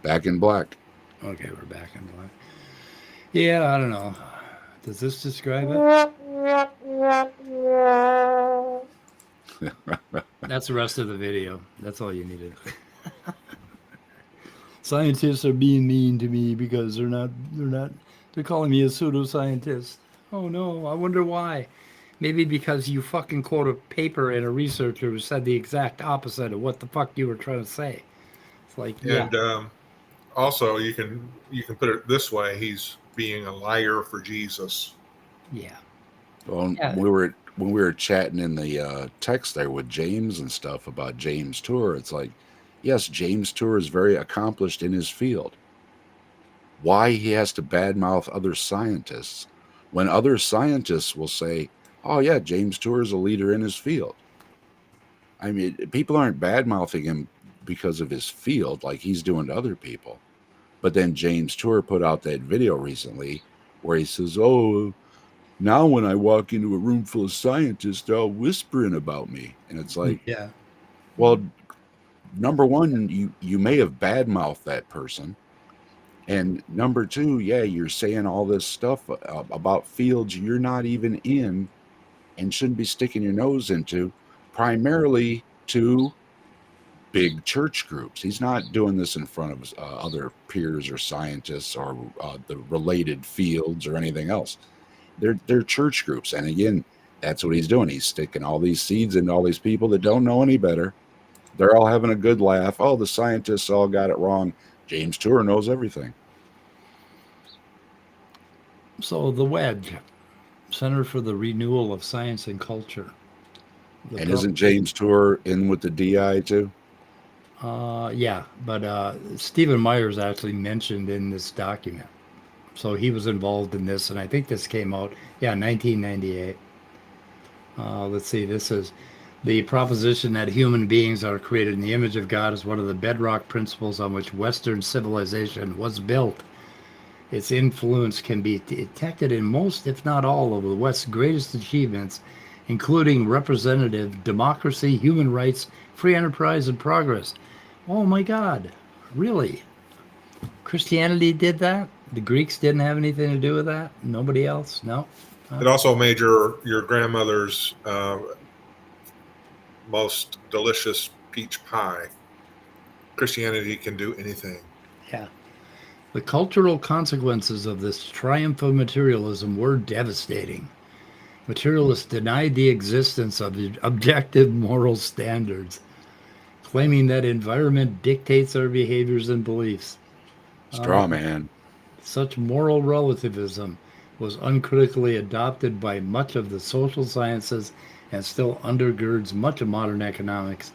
Back in black. Okay, we're back in black. Yeah, I don't know. Does this describe it? That's the rest of the video. That's all you needed. Scientists are being mean to me because they're calling me a pseudoscientist. Oh no, I wonder why. Maybe because you fucking quote a paper and a researcher who said the exact opposite of what the fuck you were trying to say. It's like, yeah. And also, you can put it this way: he's being a liar for Jesus. Yeah. Well, Yeah. when we were chatting in the text there with James and stuff about James Tour, it's like, yes, James Tour is very accomplished in his field. Why he has to badmouth other scientists when other scientists will say, oh yeah, James Tour is a leader in his field. I mean, people aren't bad-mouthing him because of his field like he's doing to other people. But then James Tour put out that video recently where he says, oh, now when I walk into a room full of scientists, they're all whispering about me. And it's like, Yeah. well, number one, you may have bad-mouthed that person. And number two, yeah, you're saying all this stuff about fields you're not even in and shouldn't be sticking your nose into, primarily to big church groups. He's not doing this in front of other peers or scientists or the related fields or anything else. They're church groups. And again, that's what he's doing. He's sticking all these seeds into all these people that don't know any better. They're all having a good laugh. Oh, the scientists all got it wrong. James Tour knows everything. So the Wedge, Center for the Renewal of Science and Culture. And isn't James Tour in with the DI too? Yeah, but Stephen Meyer is actually mentioned in this document. So he was involved in this, and I think this came out, 1998. Let's see, this is the proposition that human beings are created in the image of God is one of the bedrock principles on which Western civilization was built. Its influence can be detected in most, if not all, of the West's greatest achievements, including representative democracy, human rights, free enterprise, and progress. Oh my God, really? Christianity did that? The Greeks didn't have anything to do with that? Nobody else? No? It also made your grandmother's most delicious peach pie. Christianity can do anything. Yeah. The cultural consequences of this triumph of materialism were devastating. Materialists denied the existence of objective moral standards, claiming that environment dictates our behaviors and beliefs. Straw man. Such moral relativism was uncritically adopted by much of the social sciences and still undergirds much of modern economics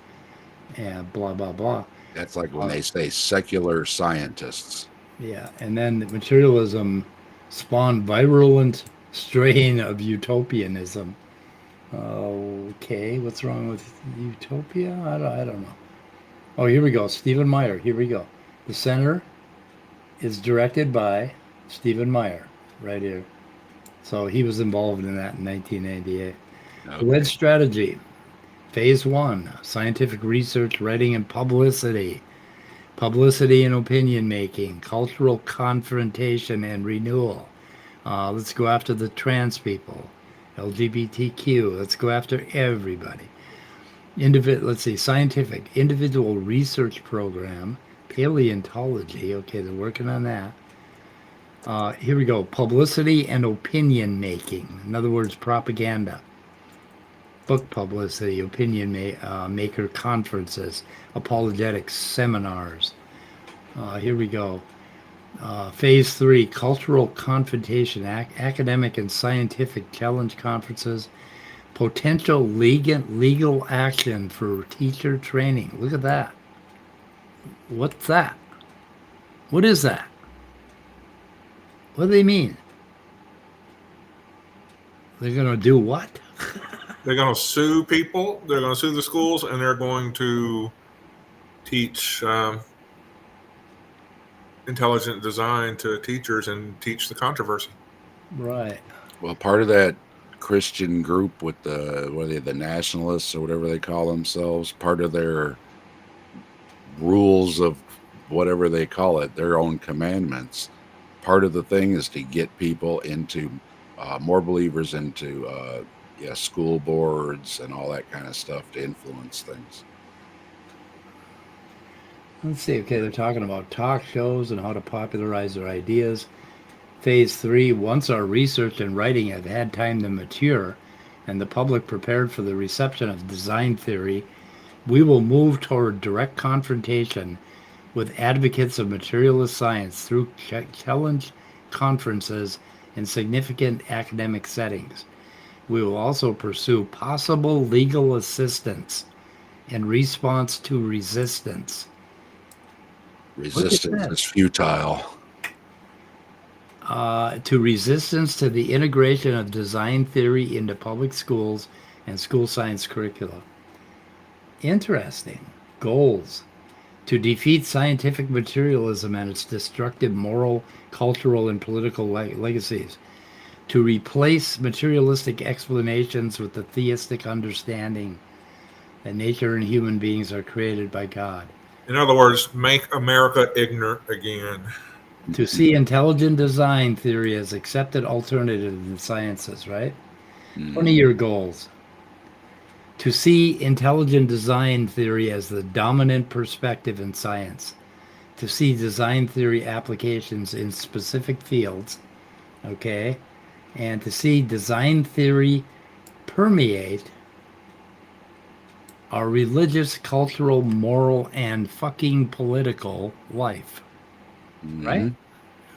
and blah, blah, blah. That's like when they say secular scientists. Yeah, and then the materialism spawned virulent strain of utopianism. Okay, what's wrong with utopia? I don't know. Oh, here we go. Stephen Meyer. Here we go. The center is directed by Stephen Meyer, right here. So he was involved in that in 1998. Okay. The Wedge strategy, phase 1, scientific research, writing, and publicity. publicity and opinion making, cultural confrontation and renewal. Let's go after the trans people, LGBTQ. Let's go after everybody. Let's see, scientific individual research program, paleontology. Okay, they're working on that. Here we go. Publicity and opinion making. In other words, propaganda. Book publicity, opinion maker conferences, apologetics seminars. Here we go. Phase 3, cultural confrontation, academic and scientific challenge conferences, potential legal action for teacher training. Look at that. What's that? What is that? What do they mean? They're going to do what? They're going to sue people. They're going to sue the schools, and they're going to teach intelligent design to teachers and teach the controversy. Right. Well, part of that Christian group with the nationalists or whatever they call themselves, part of their rules of whatever they call it, their own commandments, part of the thing is to get people into more believers into school boards and all that kind of stuff to influence things. Let's see. Okay, they're talking about talk shows and how to popularize their ideas. Phase 3, once our research and writing have had time to mature and the public prepared for the reception of design theory, we will move toward direct confrontation with advocates of materialist science through challenge conferences in significant academic settings. We will also pursue possible legal assistance in response to resistance. Resistance is futile. To resistance to the integration of design theory into public schools and school science curricula. Interesting. Goals. To defeat scientific materialism and its destructive moral, cultural, and political legacies. To replace materialistic explanations with the theistic understanding that nature and human beings are created by God. In other words, make America ignorant again. To see intelligent design theory as accepted alternative to the sciences, right? 20-year goals. To see intelligent design theory as the dominant perspective in science. To see design theory applications in specific fields, okay? And to see design theory permeate our religious, cultural, moral, and fucking political life. Right?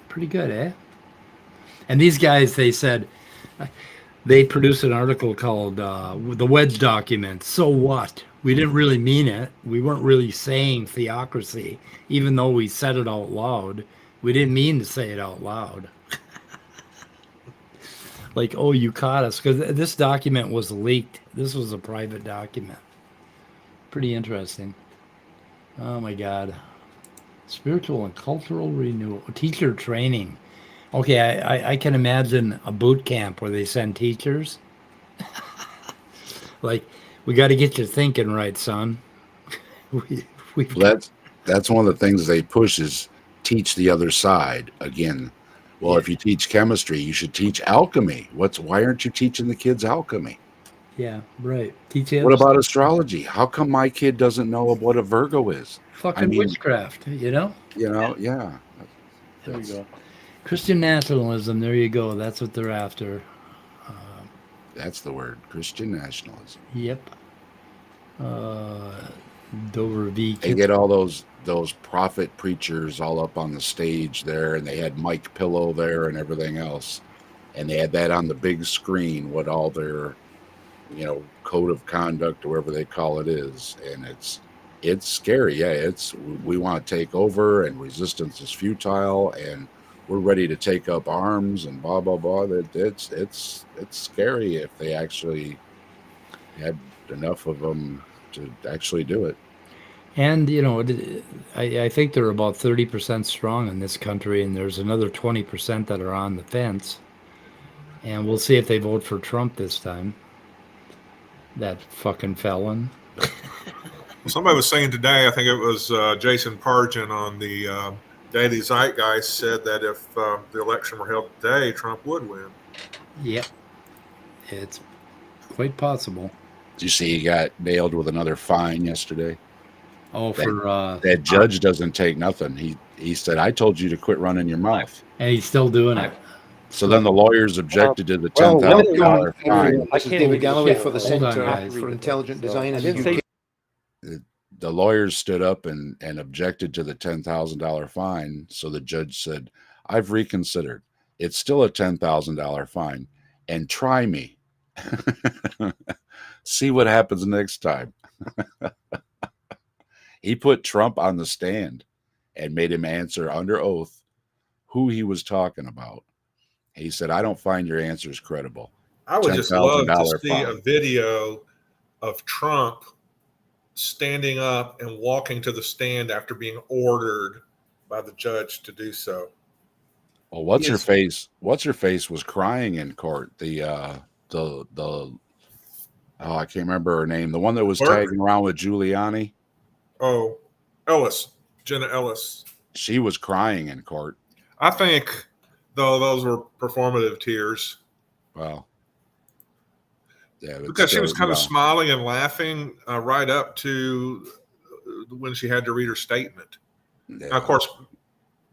Pretty good, eh? And these guys, they said, they produced an article called The Wedge Document. So what? We didn't really mean it. We weren't really saying theocracy, even though we said it out loud. We didn't mean to say it out loud. Like, oh, you caught us. Because this document was leaked. This was a private document. Pretty interesting. Oh, my God. Spiritual and cultural renewal. Teacher training. Okay, I can imagine a boot camp where they send teachers. Like, we got to get you thinking right, son. That's one of the things they push is teach the other side. Again, well, if you teach chemistry, you should teach alchemy. Why aren't you teaching the kids alchemy? Yeah, right. Teach it. What about astrology? How come my kid doesn't know what a Virgo is? Fucking witchcraft, you know? Yeah. There you go. Christian nationalism, there you go. That's what they're after. That's the word, Christian nationalism. Yep. Dover v. They get all those prophet preachers all up on the stage there, and they had Mike Pillow there and everything else. And they had that on the big screen, what all their, code of conduct or whatever they call it is. And it's scary. Yeah, we want to take over, and resistance is futile, and we're ready to take up arms and blah blah blah. It's scary if they actually had enough of them to actually do it. And I think they're about 30% strong in this country, and there's another 20% that are on the fence. And we'll see if they vote for Trump this time. That fucking felon. Somebody was saying today, I think it was Jason Pargin on the Daily Zeitgeist, said that if the election were held today, Trump would win. Yep. It's quite possible. Did you see he got nailed with another fine yesterday? Oh, That judge doesn't take nothing. He said, I told you to quit running your mouth. and he's still doing it. So then the lawyers objected to the Well, $10,000 fine. This is David Galloway for the Hold on, Center guys. for Intelligent Design in I didn't the UK. say The lawyers stood up and objected to the $10,000 fine. So the judge said, I've reconsidered. It's still a $10,000 fine. And try me. See what happens next time. He put Trump on the stand and made him answer under oath who he was talking about. He said, I don't find your answers credible. I would just love to $10,000 see fine. a video of Trump standing up and walking to the stand after being ordered by the judge to do so. Well, what's her face was crying in court. I can't remember her name. The one that was tagging around with Giuliani. Oh, Ellis, Jenna Ellis. She was crying in court. I think, though, those were performative tears. Well, yeah, because she was kind of smiling and laughing right up to when she had to read her statement. Yeah. Now, of course,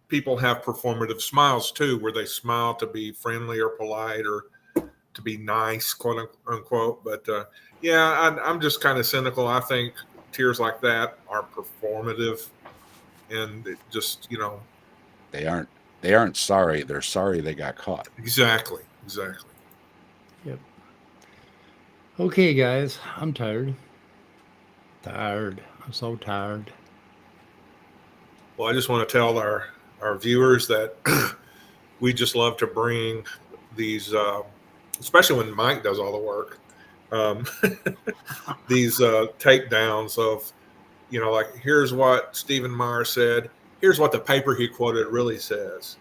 people have performative smiles too, where they smile to be friendly or polite or to be nice, quote unquote. But yeah, I'm just kind of cynical. I think tears like that are performative, and it just, you know, they aren't sorry. They're sorry they got caught. Exactly. Yep. Okay, guys, I'm tired. I'm so tired. Well, I just want to tell our viewers that we just love to bring these, especially when Mike does all the work, these takedowns of, you know, like, here's what Stephen Meyer said, here's what the paper he quoted really says.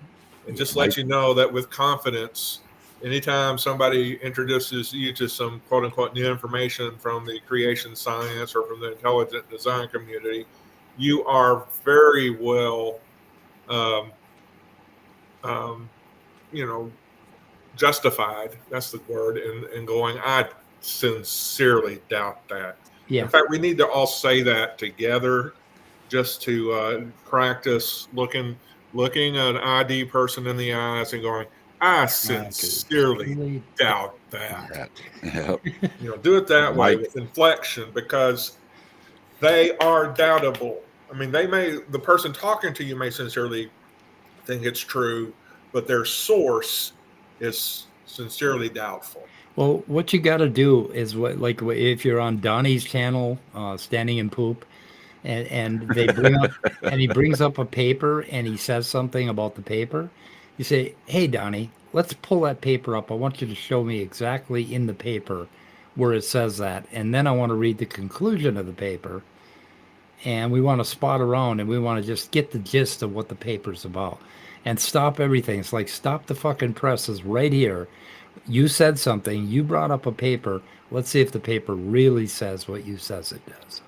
And just let you know that with confidence, anytime somebody introduces you to some quote unquote new information from the creation science or from the intelligent design community, you are very well, you know, justified. That's the word. And going, I sincerely doubt that. Yeah. In fact, we need to all say that together, just to practice looking an ID person in the eyes and going, I sincerely doubt that. Yep. You know, do it that way with inflection, because they are doubtable. I mean, the person talking to you may sincerely think it's true, but their source is sincerely doubtful. Well, what you got to do is if you're on Donnie's channel, Standing in Poop, and they bring up and he brings up a paper and he says something about the paper, you say, hey, Donnie, let's pull that paper up. I want you to show me exactly in the paper where it says that. And then I want to read the conclusion of the paper. And we want to spot around and we want to just get the gist of what the paper's about. And stop everything. It's like, stop the fucking presses right here. You said something. You brought up a paper. Let's see if the paper really says what you says it does.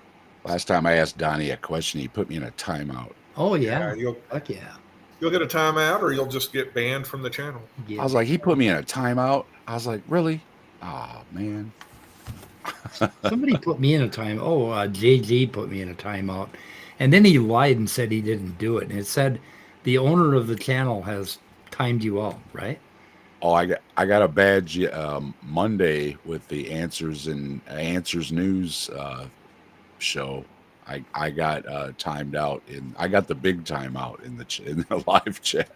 Last time I asked Donnie a question, he put me in a timeout. Oh, yeah. Fuck yeah. You'll get a timeout, or you'll just get banned from the channel. Yeah. I was like, he put me in a timeout. I was like, really? Oh, man. Somebody put me in a time. JG put me in a timeout. And then he lied and said he didn't do it. And it said the owner of the channel has timed you out, right? Oh, I got a badge Monday with the Answers News show. I got timed out I got the big timeout in the live chat.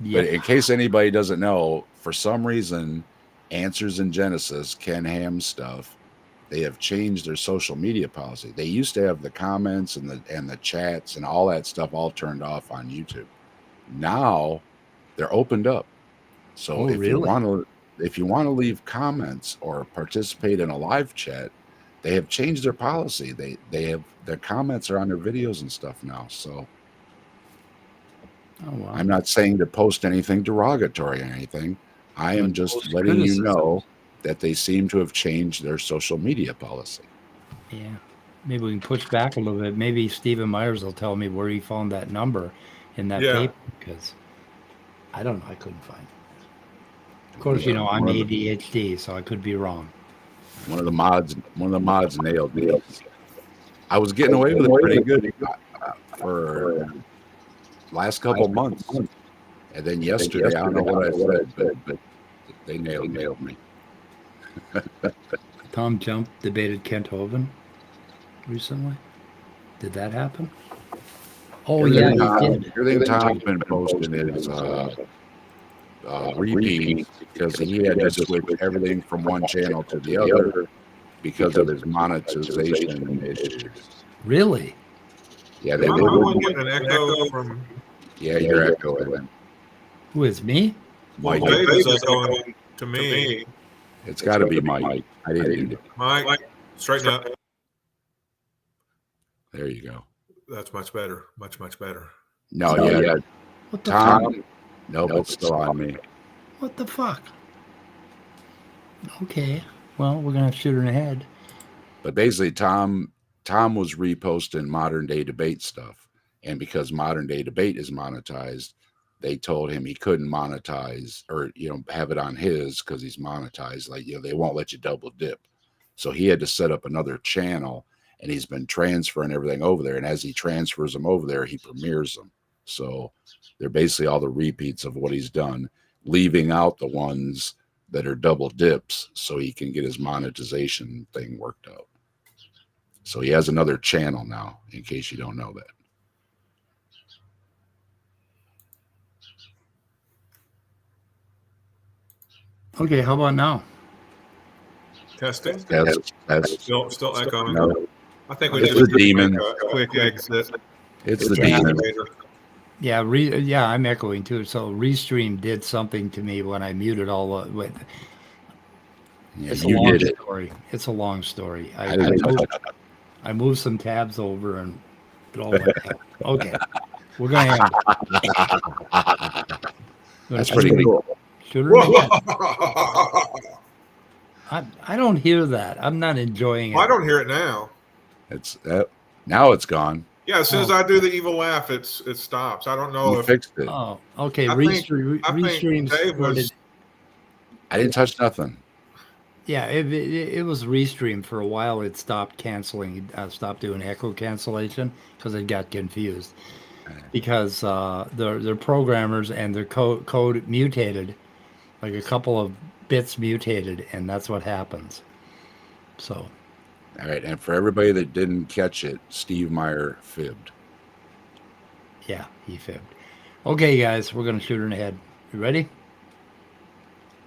Yep. But in case anybody doesn't know, for some reason, Answers in Genesis, Ken Ham stuff, they have changed their social media policy. They used to have the comments and the chats and all that stuff all turned off on YouTube. Now they're opened up. So if you want to leave comments or participate in a live chat, they have changed their policy. They have their comments are on their videos and stuff now. So wow. I'm not saying to post anything derogatory or anything. I am just letting you know that they seem to have changed their social media policy. Yeah. Maybe we can push back a little bit. Maybe Stephen Myers will tell me where he found that number in that Yeah. paper, because I don't know. I couldn't find it. Of course, Yeah, I'm one of the- ADHD, so I could be wrong. One of the mods nailed me. I was getting away with it pretty good for last couple months, and then yesterday I don't know what I said, but they nailed me. Tom Jump debated Kent Hovind recently. Did that happen? Oh, yeah, he did. Everything Tom's been posting is repeats, because he had to switch everything from one channel to the other because of his monetization issues. Really? Yeah, Am I the one getting an echo from? yeah, you're echoing. Who is me? Well, Mike, Dave is echoing to me. it's got to be Mike. I didn't do it. Mike, straighten up. There you go. That's much better. Much better. No, yeah, What the fuck? Tom. Nope, it's still on me. What the fuck? Okay. Well, we're gonna have to shoot her in the head. But basically, Tom was reposting modern day debate stuff, and because modern day debate is monetized, they told him he couldn't monetize or have it on his because he's monetized. Like they won't let you double dip, so he had to set up another channel, and he's been transferring everything over there. And as he transfers them over there, he premieres them. So they're basically all the repeats of what he's done, leaving out the ones that are double dips so he can get his monetization thing worked out. So he has another channel now, in case you don't know that. Okay, how about now? Testing. That's Still echoing. no, I think we it's need the demon. a quick exit. It's the Yeah. demon. Yeah, I'm echoing too. So Restream did something to me when I muted all the. Wait, Yeah, it's a you long did it. story. It's a long story. I didn't touch it. I moved some tabs over and it all went down. Okay, we're gonna end. That's pretty cool. Shoot her in the head. I don't hear that. I'm not enjoying it. I don't hear it now. It's now it's gone. Yeah, as soon as I do the evil laugh, it stops. I don't know You if fixed it. Oh, okay. I think Restream Dave was- started. I didn't touch nothing. Yeah, it was Restream for a while. It stopped canceling, stopped doing echo cancellation because it got confused. Because their programmers and their code mutated, like a couple of bits mutated, and that's what happens. So, All right, and for everybody that didn't catch it, Steve Meyer fibbed. yeah, he fibbed. Okay, guys, we're gonna shoot her in the head. You ready?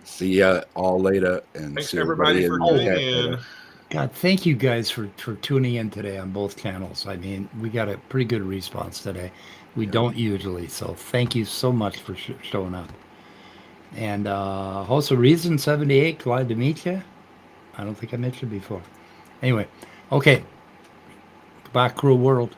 See ya all later, and Thanks see everybody for in the tuning chat in. later. God, thank you guys for tuning in today on both channels. I mean, we got a pretty good response today. We don't usually, so thank you so much for showing up. And also, Reason 78, glad to meet you. I don't think I met you before. Anyway, okay. Goodbye, cruel world.